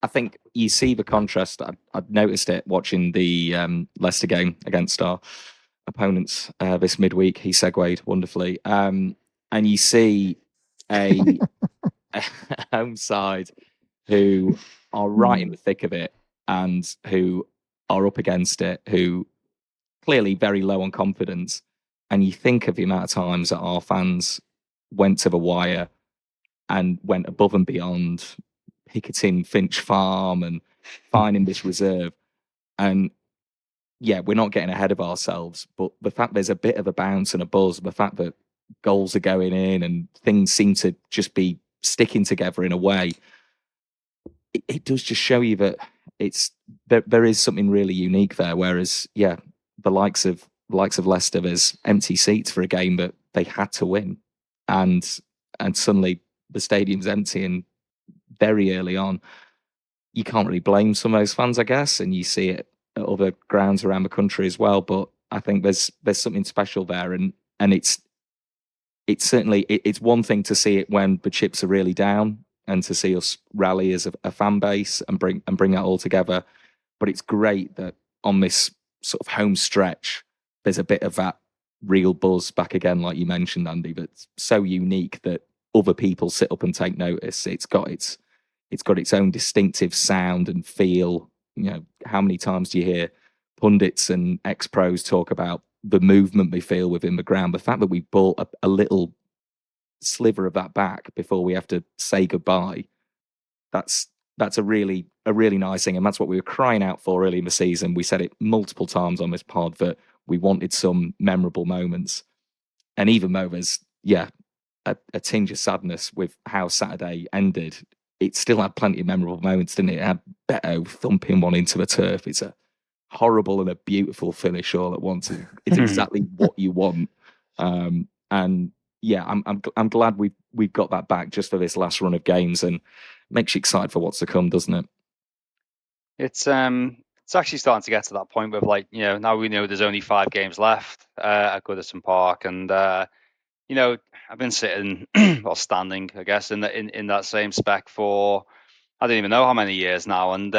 I think you see the contrast. I've noticed it watching the Leicester game against our opponents this midweek. He segued wonderfully, and you see a home side who are right in the thick of it and who are up against it, who clearly very low on confidence. And you think of the amount of times that our fans went to the wire and went above and beyond, picketing Finch Farm and finding this reserve. And yeah, we're not getting ahead of ourselves, but the fact there's a bit of a bounce and a buzz, the fact that goals are going in and things seem to just be sticking together in a way, it does just show you that there is something really unique there. Whereas, yeah, the likes of Leicester, there's empty seats for a game that they had to win, and suddenly the stadium's empty, and very early on, you can't really blame some of those fans, I guess, and you see it at other grounds around the country as well. But I think there's something special there, and it's certainly it's one thing to see it when the chips are really down and to see us rally as a fan base and bring that all together. But it's great that on this sort of home stretch, there's a bit of that real buzz back again, like you mentioned, Andy, that's so unique that other people sit up and take notice. It's got its own distinctive sound and feel. You know, how many times do you hear pundits and ex-pros talk about the movement they feel within the ground? The fact that we bought a little sliver of that back before we have to say goodbye, that's a really nice thing, and that's what we were crying out for early in the season. We said it multiple times on this pod that we wanted some memorable moments, and even though there's a tinge of sadness with how Saturday ended, it still had plenty of memorable moments, didn't it? It had Beto thumping one into the turf. It's a horrible and a beautiful finish all at once. It's exactly what you want. And yeah, I'm glad we've got that back just for this last run of games, and makes you excited for what's to come, doesn't it? It's actually starting to get to that point with, like, now we know there's only 5 games left at Goodison Park, and I've been sitting or standing, I guess, in that same spec for I don't even know how many years now, and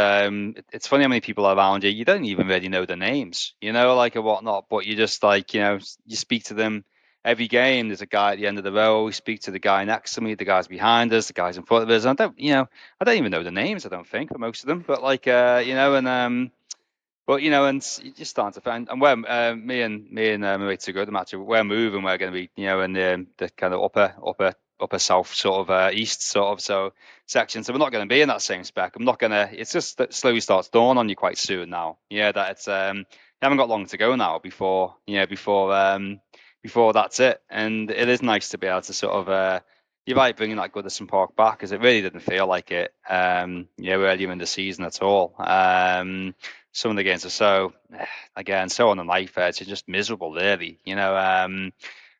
it's funny how many people are around you. You don't even really know their names, like, or whatnot, but you just, like, you speak to them every game. There's a guy at the end of the row. We speak to the guy next to me, the guys behind us, the guys in front of us. And I don't even know the names. I don't think, for most of them, but, like, and you're just starting to find, and where me and my mates are good, we're moving. We're going to be, in the kind of upper south sort of east sort of section. So we're not going to be in that same spec. It's just that slowly starts dawning on you quite soon now. Yeah, that it's you haven't got long to go now before that's it. And it is nice to be able to sort of you're right, bringing that Goodison Park back, because it really didn't feel like it earlier in the season at all. Some of the games are so on the knife edge, it's just miserable, really,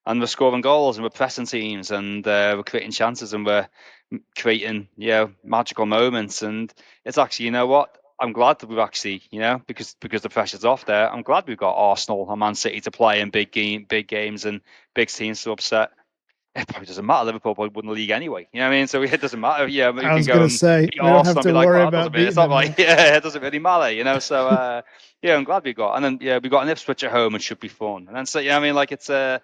and we're scoring goals and we're pressing teams and we're creating chances and we're creating magical moments. And it's actually, what, I'm glad that we've actually, because the pressure's off there, I'm glad we've got Arsenal and Man City to play in big games and big teams to upset. It probably doesn't matter. Liverpool probably won the league anyway. You know what I mean? So it doesn't matter. Yeah, I was going to say, we don't have to worry about beating it's not like, it doesn't really matter, So, I'm glad we got. And then, we got an Ipswich at home, and should be fun. And then, so, I mean, like, it's, and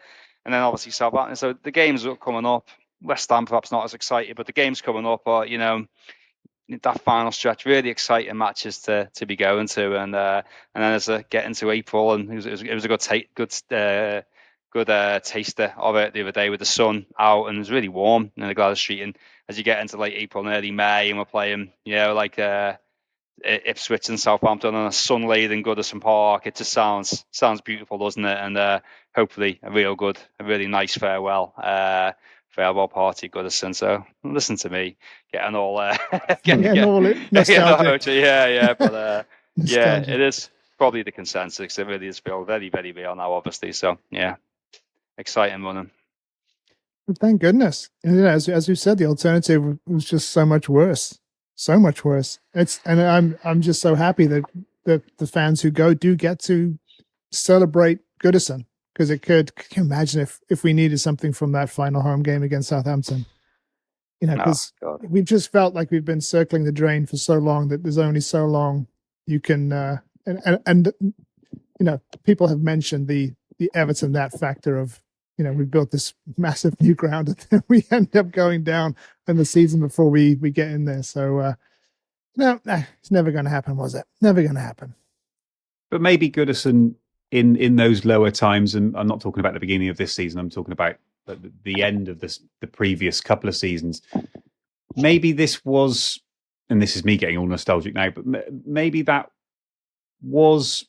then obviously Southampton. So the games are coming up. West Ham perhaps not as excited, but the games coming up are, that final stretch, really exciting matches to be going to. And then as I get into April, and it was a good taster of it the other day with the sun out, and it was really warm in the Gladys Street. And as you get into late April and early May, and we're playing, like Ipswich and Southampton on a sun-laden Goodison Park, it just sounds beautiful, doesn't it? And hopefully a really nice farewell party at Goodison. So listen to me getting all nostalgic. But it is probably the consensus. It really is feel very, very real now, obviously. So yeah. Exciting running. Thank goodness. And, as you said, the alternative was just so much worse. I'm just so happy that the fans who do get to celebrate Goodison, because can you imagine if we needed something from that final home game against Southampton? Because we've just felt like we've been circling the drain for so long that there's only so long you can. And people have mentioned the Everton, that factor of, we built this massive new ground and then we end up going down in the season before we get in there. So, no, it's never going to happen, was it? Never going to happen. But maybe Goodison in those lower times, and I'm not talking about the beginning of this season, I'm talking about the end of the previous couple of seasons. Maybe this was, and this is me getting all nostalgic now, but maybe that was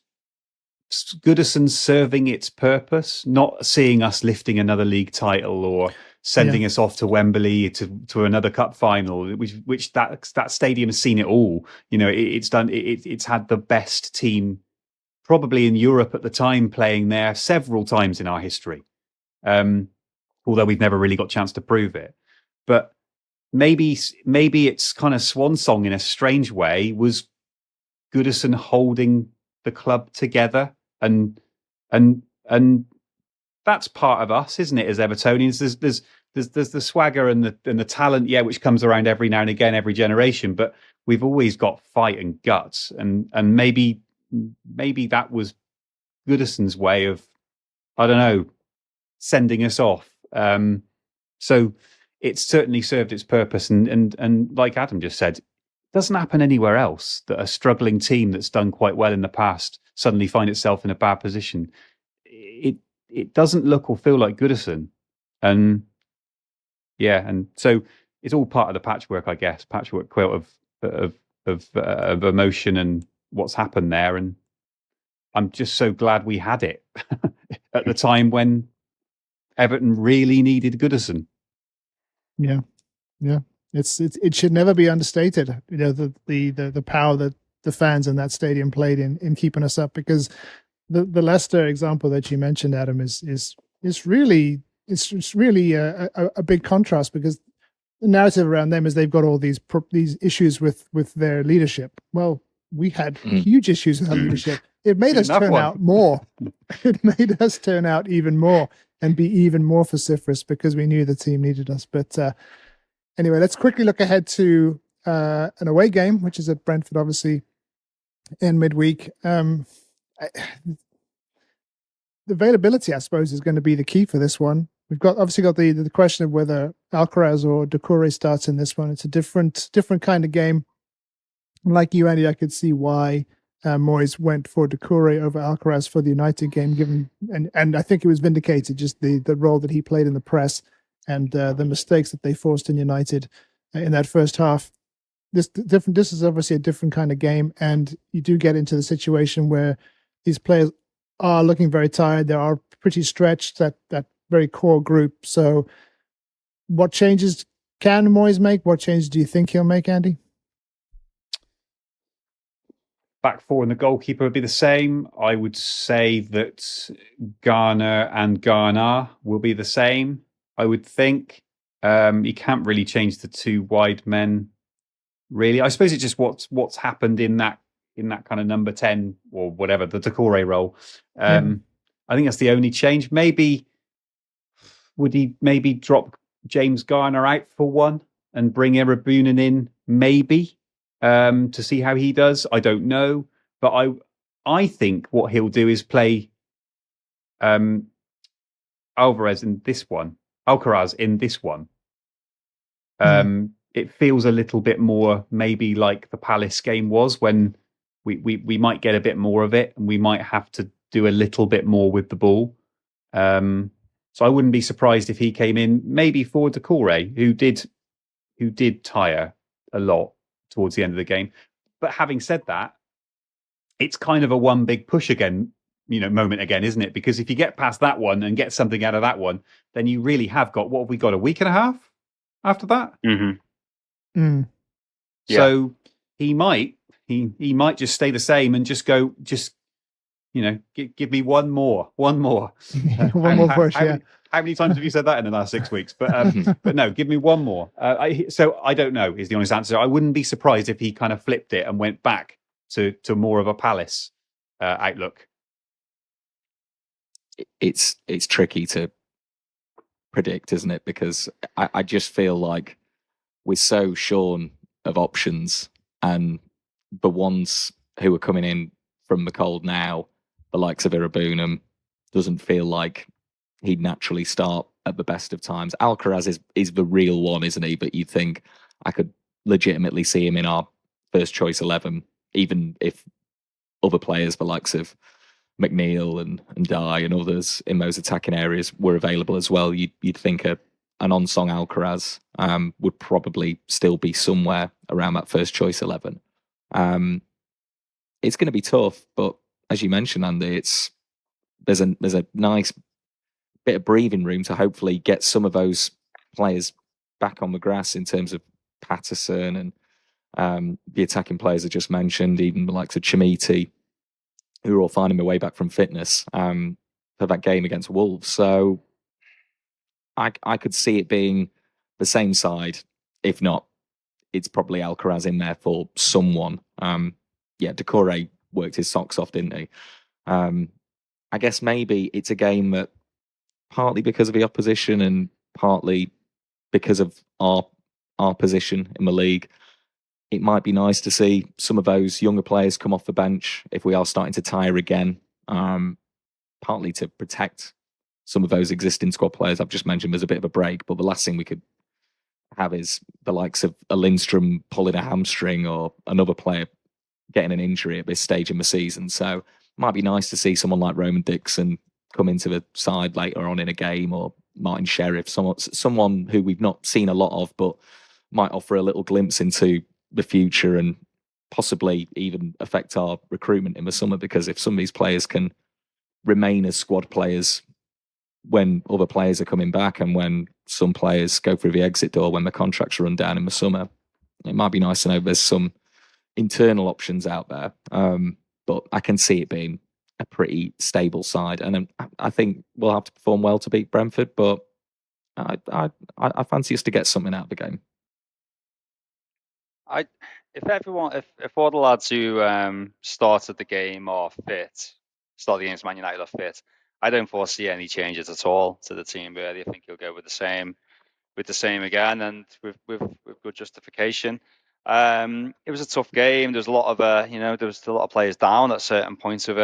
Goodison serving its purpose, not seeing us lifting another league title or sending us off to Wembley to another cup final, which that stadium has seen it all. It's had the best team probably in Europe at the time playing there several times in our history, although we've never really got a chance to prove it. But maybe its kind of swan song in a strange way was Goodison holding the club together. And that's part of us, isn't it? As Evertonians, there's the swagger and the talent, which comes around every now and again, every generation. But we've always got fight and guts, and maybe that was Goodison's way of, I don't know, sending us off. So it's certainly served its purpose. And like Adam just said, it doesn't happen anywhere else that a struggling team that's done quite well in the past suddenly find itself in a bad position. It doesn't look or feel like Goodison. And so it's all part of the patchwork, I guess, patchwork quilt of emotion and what's happened there. And I'm just so glad we had it at the time when Everton really needed Goodison. Yeah. It should never be understated. The power that the fans in that stadium played in keeping us up, because the Leicester example that you mentioned, Adam, is really a big contrast, because the narrative around them is they've got all these issues with their leadership. Well, we had huge issues with our leadership. It made us turn out more. It made us turn out even more and be even more vociferous because we knew the team needed us. But anyway, let's quickly look ahead to an away game, which is at Brentford, obviously, in midweek. The availability, I suppose, is going to be the key for this one. We've obviously got the question of whether Alcaraz or Doucouré starts in this one. It's a different kind of game. Like you, Andy, I could see why Moyes went for Doucouré over Alcaraz for the United game, given and I think it was vindicated, just the role that he played in the press and the mistakes that they forced in United in that first half. This is obviously a different kind of game, and you do get into the situation where these players are looking very tired. They are pretty stretched, that very core group. So what changes can Moyes make? What changes do you think he'll make, Andy? Back four and the goalkeeper would be the same. I would say that Garner and Garner will be the same. I would think you can't really change the two wide men, really. I suppose it's just what's happened in that kind of number 10 or whatever, the Doucouré role. I think that's the only change. Maybe would he drop James Garner out for one and bring Erabunan in? Maybe. To see how he does. I don't know, but I think what he'll do is play Alcaraz in this one. It feels a little bit more maybe like the Palace game was, when we might get a bit more of it and we might have to do a little bit more with the ball. So I wouldn't be surprised if he came in maybe for Doucouré, who did tire a lot towards the end of the game. But having said that, it's kind of a one big push again, moment again, isn't it? Because if you get past that one and get something out of that one, then you really have got, what have we got, a week and a half after that? Yeah. So he might just stay the same and just go, give me one more. One more push, yeah. How many times have you said that in the last 6 weeks? But no, give me one more. So I don't know is the honest answer. I wouldn't be surprised if he kind of flipped it and went back to more of a Palace outlook. It's tricky to predict, isn't it? Because I just feel like we're so shorn of options, and the ones who are coming in from the cold now, the likes of Erabunan, doesn't feel like he'd naturally start at the best of times. Alcaraz is the real one, isn't he? But you'd think I could legitimately see him in our first choice 11, even if other players, the likes of McNeil and Dye and others in those attacking areas were available as well. You'd think an on-song Alcaraz would probably still be somewhere around that first choice 11. It's going to be tough, but as you mentioned, Andy, there's a nice bit of breathing room to hopefully get some of those players back on the grass in terms of Patterson and the attacking players I just mentioned, even the likes of Chimiti, who are all finding their way back from fitness for that game against Wolves. So I could see it being the same side. If not, it's probably Alcaraz in there for someone. Doucouré worked his socks off, didn't he? I guess maybe it's a game that, partly because of the opposition and partly because of our position in the league, it might be nice to see some of those younger players come off the bench if we are starting to tire again, partly to protect some of those existing squad players. I've just mentioned there's a bit of a break, but the last thing we could have is the likes of a Lindstrom pulling a hamstring or another player getting an injury at this stage in the season. So it might be nice to see someone like Roman Dixon come into the side later on in a game, or Martin Sheriff, someone who we've not seen a lot of, but might offer a little glimpse into the future and possibly even affect our recruitment in the summer. Because if some of these players can remain as squad players when other players are coming back, and when some players go through the exit door when the contracts run down in the summer, it might be nice to know there's some internal options out there. But I can see it being a pretty stable side, and I think we'll have to perform well to beat Brentford. But I fancy us to get something out of the game. If all the lads who started the game are fit, started against Man United are fit, I don't foresee any changes at all to the team. Really, I think he'll go with the same again, and with good justification. It was a tough game. There was a lot of there was a lot of players down at certain points of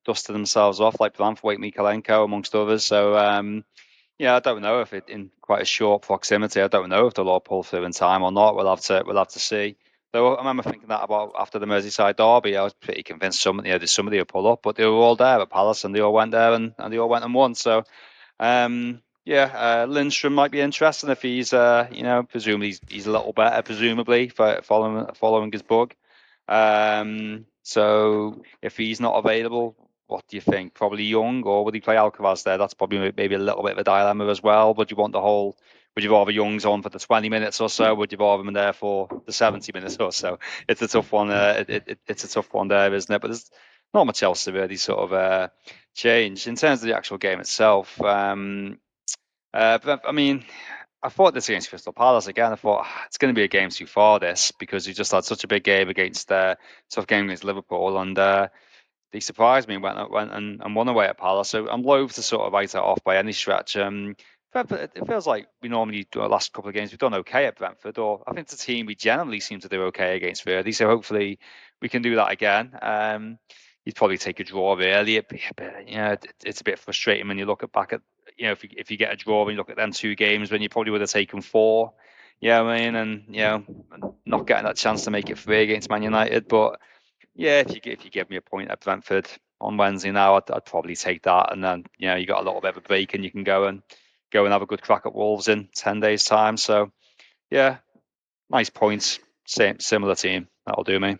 dusted themselves off, like Blanthwaite, Mikalenko, amongst others. So I don't know if in quite a short proximity, I don't know if they'll all pull through in time or not. We'll have to see. Though I remember thinking that about after the Merseyside derby, I was pretty convinced somebody will pull up, but they were all there at Palace, and they all went there and they all went and won. So Lindstrom might be interesting if he's presumably he's a little better, presumably for following his bug. So if he's not available, what do you think? Probably Young, or would he play Alcaraz there? That's probably maybe a little bit of a dilemma as well. Would you rather Young's on for the 20 minutes or so? Would you rather him there for the 70 minutes or so? It's a tough one. It's a tough one there, isn't it? But there's not much else to really sort of change in terms of the actual game itself. But I mean, I thought this against Crystal Palace again. I thought it's going to be a game too far, this, because you just had such a big game against tough game against Liverpool, and they surprised me and went and won away at Palace. So I'm loath to sort of write it off by any stretch. It feels like we normally do our last couple of games. We've done okay at Brentford, or I think it's a team we generally seem to do okay against Verdi. So hopefully we can do that again. You'd probably take a draw early. It's a bit frustrating when you look back at if you get a draw and you look at them 2 games when you probably would have taken 4. And not getting that chance to make it 3 against Man United. But yeah, if you give me a point at Brentford on Wednesday now, I'd probably take that, and then you got a little bit of a break, and you can go and have a good crack at Wolves in 10 days' time. So yeah, nice points, similar team. That'll do me.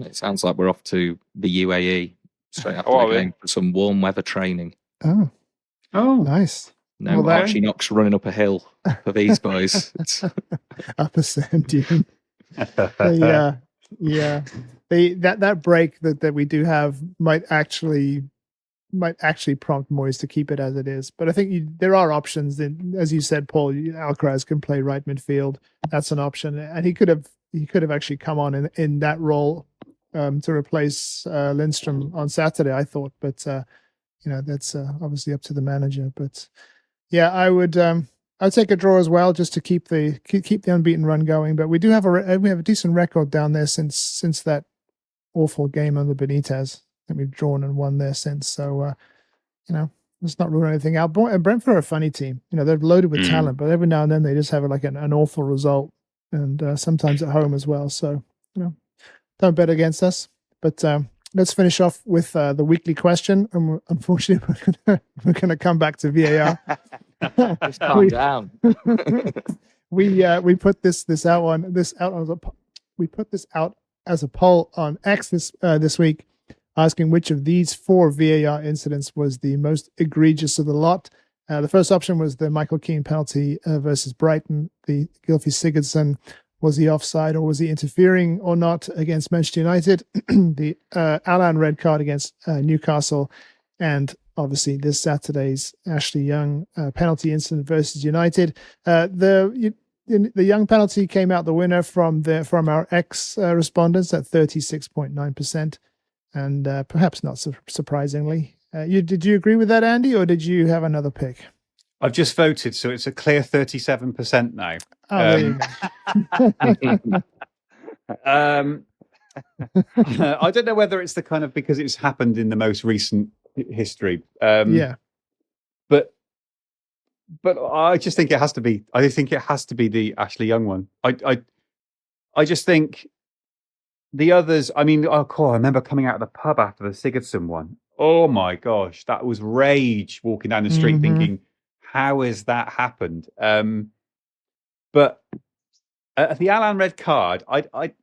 It sounds like we're off to the UAE straight after the game for some warm weather training. Oh, nice. No Archie Knox running up a hill for these boys. Up a sand dune. Yeah. That break that we do have might actually prompt Moyes to keep it as it is. But I think there are options. As you said, Paul, Alcaraz can play right midfield. That's an option, and he could have actually come on in that role to replace Lindstrom on Saturday, I thought. But that's obviously up to the manager. But yeah, I'd take a draw as well, just to keep the unbeaten run going. But we do have a decent record down there since that awful game under Benitez that we've drawn and won there since. So let's not rule anything out. Brentford are a funny team. They're loaded with talent, but every now and then they just have an awful result, and sometimes at home as well. So don't bet against us. But let's finish off with the weekly question. And unfortunately, we're going to come back to VAR. Just calm down. We put this out as a poll on X this week, asking which of these 4 VAR incidents was the most egregious of the lot. The first option was the Michael Keane penalty versus Brighton. The Gylfi Sigurdsson, was he offside or was he interfering or not against Manchester United? The Alan red card against Newcastle, and obviously this Saturday's Ashley Young penalty incident versus United. The Young penalty came out the winner from our ex respondents at 36.9%, and perhaps not surprisingly. Did you agree with that, Andy, or did you have another pick? I've just voted, so it's a clear 37% now. Oh, there you go. I don't know whether it's the kind of, because it's happened in the most recent history. Yeah. But But I just think it has to be. I think it has to be the Ashley Young one. I just think the others. I mean, I remember coming out of the pub after the Sigurdsson one. Oh my gosh, that was rage. Walking down the street, thinking, "How has that happened?" But the Alan red card, I'd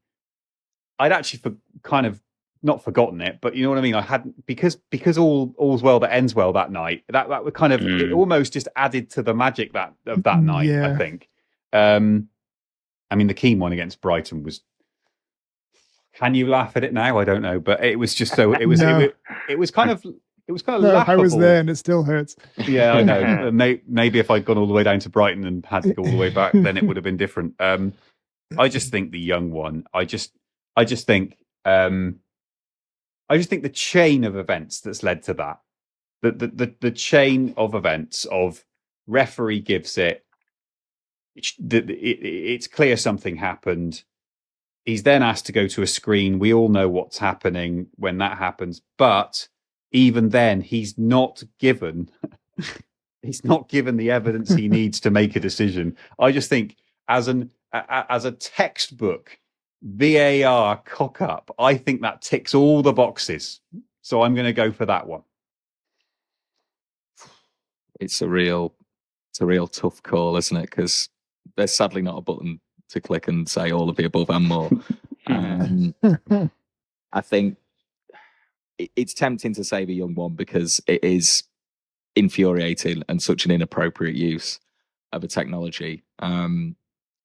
actually kind of not forgotten it, but you know what I mean. I hadn't because all's well that ends well that night. That would kind of it almost just added to the magic of that night. Yeah. I think. I mean, the Keane one against Brighton was. Can you laugh at it now? I don't know, but it was just so. It was. No. It was kind of. It was kind of No, laughable. I was there, and it still hurts. Yeah, I know. Maybe if I'd gone all the way down to Brighton and had to go all the way back, then it would have been different. I just think the Young one. I just think the chain of events that's led to that, the chain of events of referee gives it, it's clear something happened. He's then asked to go to a screen. We all know what's happening when that happens, but even then, he's not given the evidence he needs to make a decision. I just think as a textbook VAR cock up, I think that ticks all the boxes. So I'm going to go for that one. It's a real tough call, isn't it? Because there's sadly not a button to click and say all of the above and more. I think it's tempting to say the Young one because it is infuriating and such an inappropriate use of a technology. And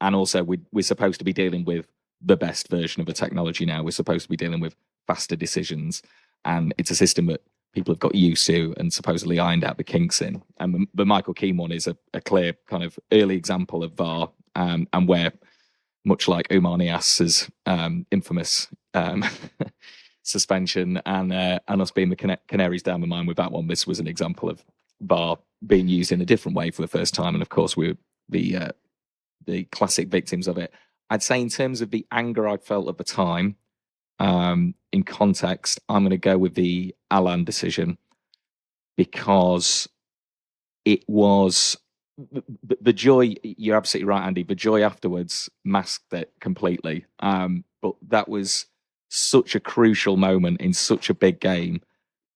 also, we're supposed to be dealing with the best version of a technology now. We're supposed to be dealing with faster decisions, and it's a system that people have got used to and supposedly ironed out the kinks in. And the Michael Keane one is a clear kind of early example of VAR, and where, much like Umar Nias's infamous suspension and us being the canaries down the mine with that one, this was an example of VAR being used in a different way for the first time. And of course, we were the classic victims of it. I'd say in terms of the anger I felt at the time, in context, I'm going to go with the Alan decision because it was the joy. You're absolutely right, Andy. The joy afterwards masked it completely. But that was such a crucial moment in such a big game,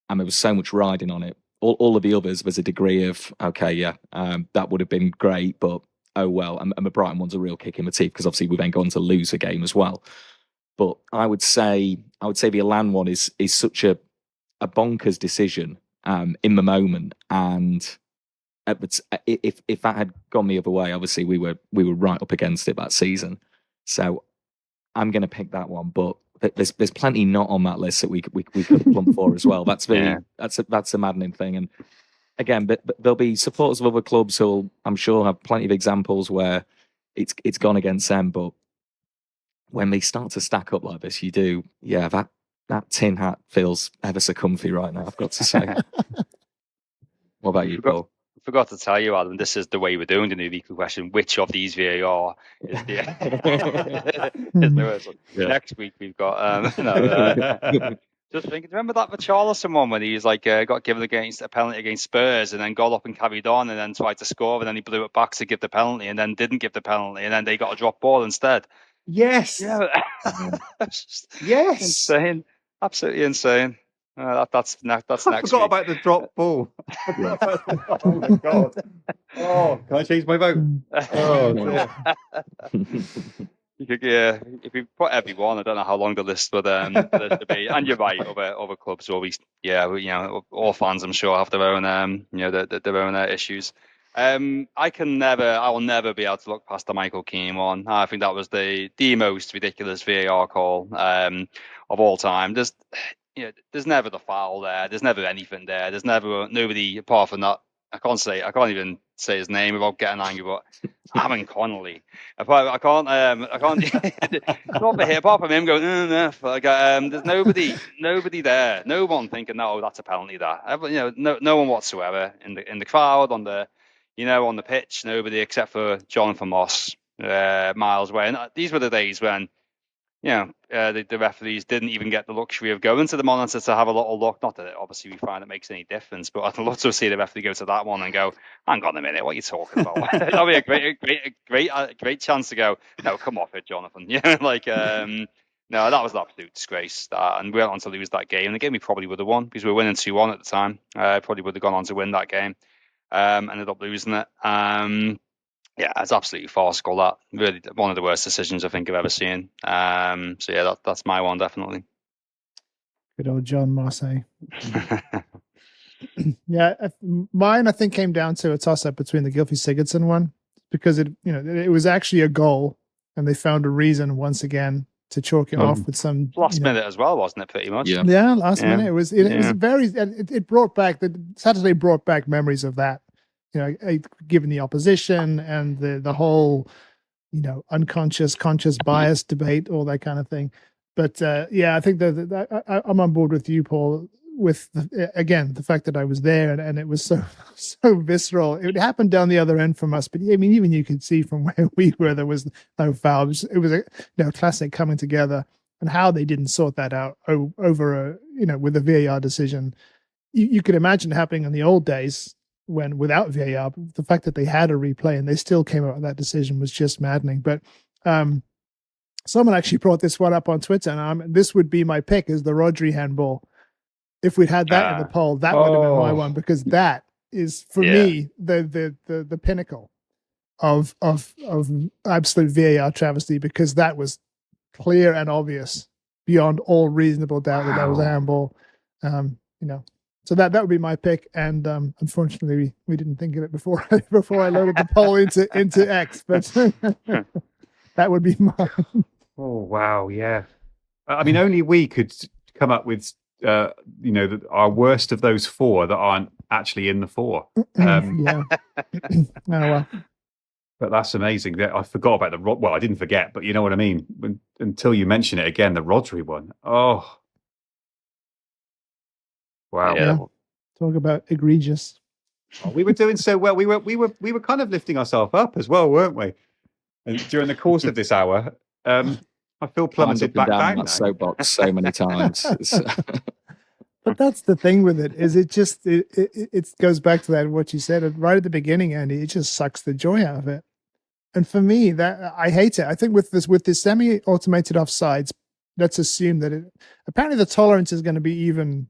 and there was so much riding on it. All of the others, there's a degree of that would have been great, but oh well. And the Brighton one's a real kick in the teeth because obviously we then gone to lose a game as well. But I would say the Elan one is such a bonkers decision in the moment, and if that had gone the other way, obviously we were right up against it that season. So I'm going to pick that one, but there's plenty not on that list that we could have plumped for as well. That's that's a maddening thing. And again, but there'll be supporters of other clubs who'll, I'm sure, have plenty of examples where it's gone against them. But when they start to stack up like this, you do, that tin hat feels ever so comfy right now, I've got to say. What about you, Paul? I forgot to tell you, Adam, this is the way we're doing the new weekly question. Which of these VAR is the worst one? Next week we've got just thinking, remember that Richarlison one when he was like got given a penalty against Spurs and then got up and carried on and then tried to score and then he blew it back to give the penalty and then didn't give the penalty and then they got a drop ball instead. Yes. Yeah. Yes. Insane. Absolutely insane. That's I next forgot week. about the drop ball. Oh my god! Oh, can I change my vote? Oh, dear. If we put everyone, I don't know how long the list would be. And you're right, other clubs always, all fans, I'm sure, have their own, their own issues. I will never be able to look past the Michael Keane one. I think that was the most ridiculous VAR call of all time. There's never the foul there. There's never anything there. There's never nobody apart from that. I can't even say his name without getting angry. But Aaron Connolly. I can't. Not for him. Apart from him going, there's nobody there. No one thinking, no, that's a penalty. No one whatsoever in the crowd on the pitch. Nobody except for Jonathan Moss, miles away. And these were the days when the referees didn't even get the luxury of going to the monitor to have a little look. Not that obviously we find it makes any difference, but I'd love to see the referee go to that one and go, "Hang on a minute, what are you talking about?" That'd be a great chance to go, "No, come off it, Jonathan." No, that was an absolute disgrace. And we went on to lose that game. And the game we probably would have won because we were winning 2-1 at the time. Probably would have gone on to win that game. Ended up losing it. It's absolutely farcical. That really one of the worst decisions I think I've ever seen. That's my one definitely. Good old John Marseille. Mine I think came down to a toss-up between the Gylfi Sigurdsson one because it was actually a goal, and they found a reason once again to chalk it off with some last minute as well, wasn't it? Pretty much. Yeah, last minute. It was very. It brought back Saturday brought back memories of that. Given the opposition and the whole, unconscious, conscious bias debate, all that kind of thing. But I think that I'm on board with you, Paul. With the fact that I was there and it was so visceral. It happened down the other end from us, but I mean, even you could see from where we were, there was no foul. It was a classic coming together, and how they didn't sort that out over with a VAR decision. You could imagine happening in the old days when without VAR. The fact that they had a replay and they still came out with that decision was just maddening. But someone actually brought this one up on Twitter, and this would be my pick: is the Rodri handball. If we'd had that in the poll, that would have been my one, because that is for me the pinnacle of absolute VAR travesty, because that was clear and obvious beyond all reasonable doubt that was a handball. So that would be my pick, and unfortunately we didn't think of it before I loaded the poll into X, but that would be mine. Oh wow, yeah. I mean, only we could come up with our worst of those four that aren't actually in the four. Oh well. But that's amazing. I forgot about I didn't forget, but you know what I mean. Until you mention it again, the Rodri one. Oh, wow. Yeah. Talk about egregious. We were doing so well. We were kind of lifting ourselves up as well, weren't we? And during the course of this hour, I feel plummeted back down that soapbox so many times. But that's the thing with it, is it goes back to that what you said right at the beginning, Andy. It just sucks the joy out of it. And for me, that I hate it. I think with this semi-automated offsides, let's assume that apparently the tolerance is going to be even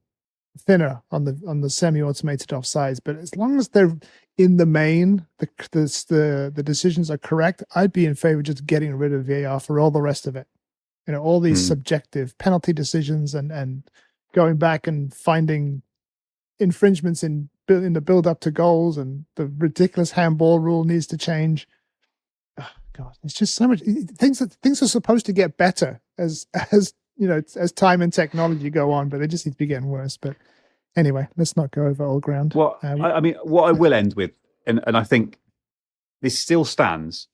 thinner on the semi-automated offsides. But as long as they're in the main, the decisions are correct, I'd be in favor of just getting rid of VAR for all the rest of it. All these subjective penalty decisions and going back and finding infringements in the build up to goals, and the ridiculous handball rule needs to change. Oh, God, it's just so much things are supposed to get better as time and technology go on, but they just need to be getting worse. But anyway, let's not go over old ground. Well, I mean, what I will end with, and I think this still stands,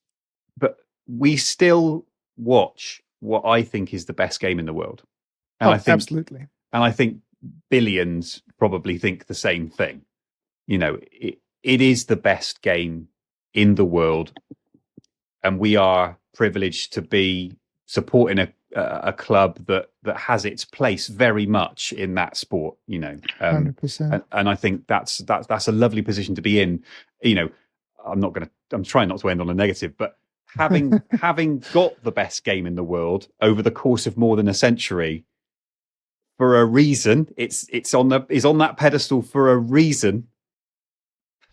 but we still watch what I think is the best game in the world. And I think, absolutely. And I think billions probably think the same thing. It is the best game in the world, and we are privileged to be supporting a club that has its place very much in that sport. 100%. And I think that's a lovely position to be in. I'm trying not to end on a negative, but having got the best game in the world over the course of more than a century, for a reason, it's on that pedestal for a reason.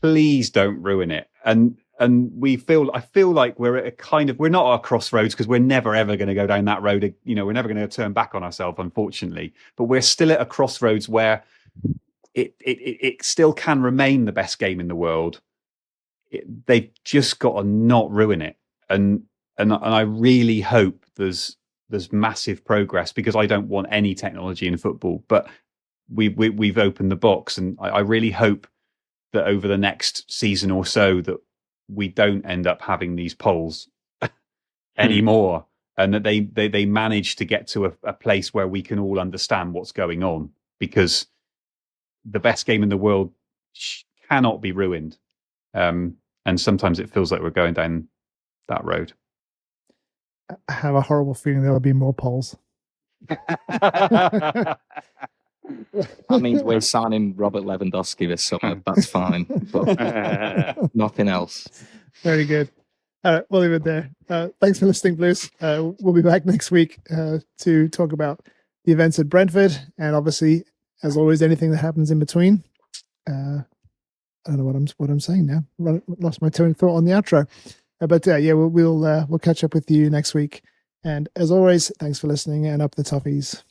Please don't ruin it. And I feel like we're at we're not at a crossroads, because we're never ever going to go down that road. We're never going to turn back on ourselves, unfortunately. But we're still at a crossroads where it still can remain the best game in the world. They've just got to not ruin it. And I really hope there's massive progress, because I don't want any technology in football. But we've opened the box, and I really hope that over the next season or so that we don't end up having these polls anymore, and that they manage to get to a place where we can all understand what's going on, because the best game in the world cannot be ruined. And sometimes it feels like we're going down that road. I have a horrible feeling there'll be more polls. That means we're signing Robert Lewandowski this summer. That's fine, but nothing else. Very good. All right, we'll leave it there. Thanks for listening, Blues. We'll be back next week to talk about the events at Brentford, and obviously, as always, anything that happens in between. I don't know what I'm saying now. Lost my train of thought on the outro. But yeah, we'll catch up with you next week. And as always, thanks for listening, and up the toughies.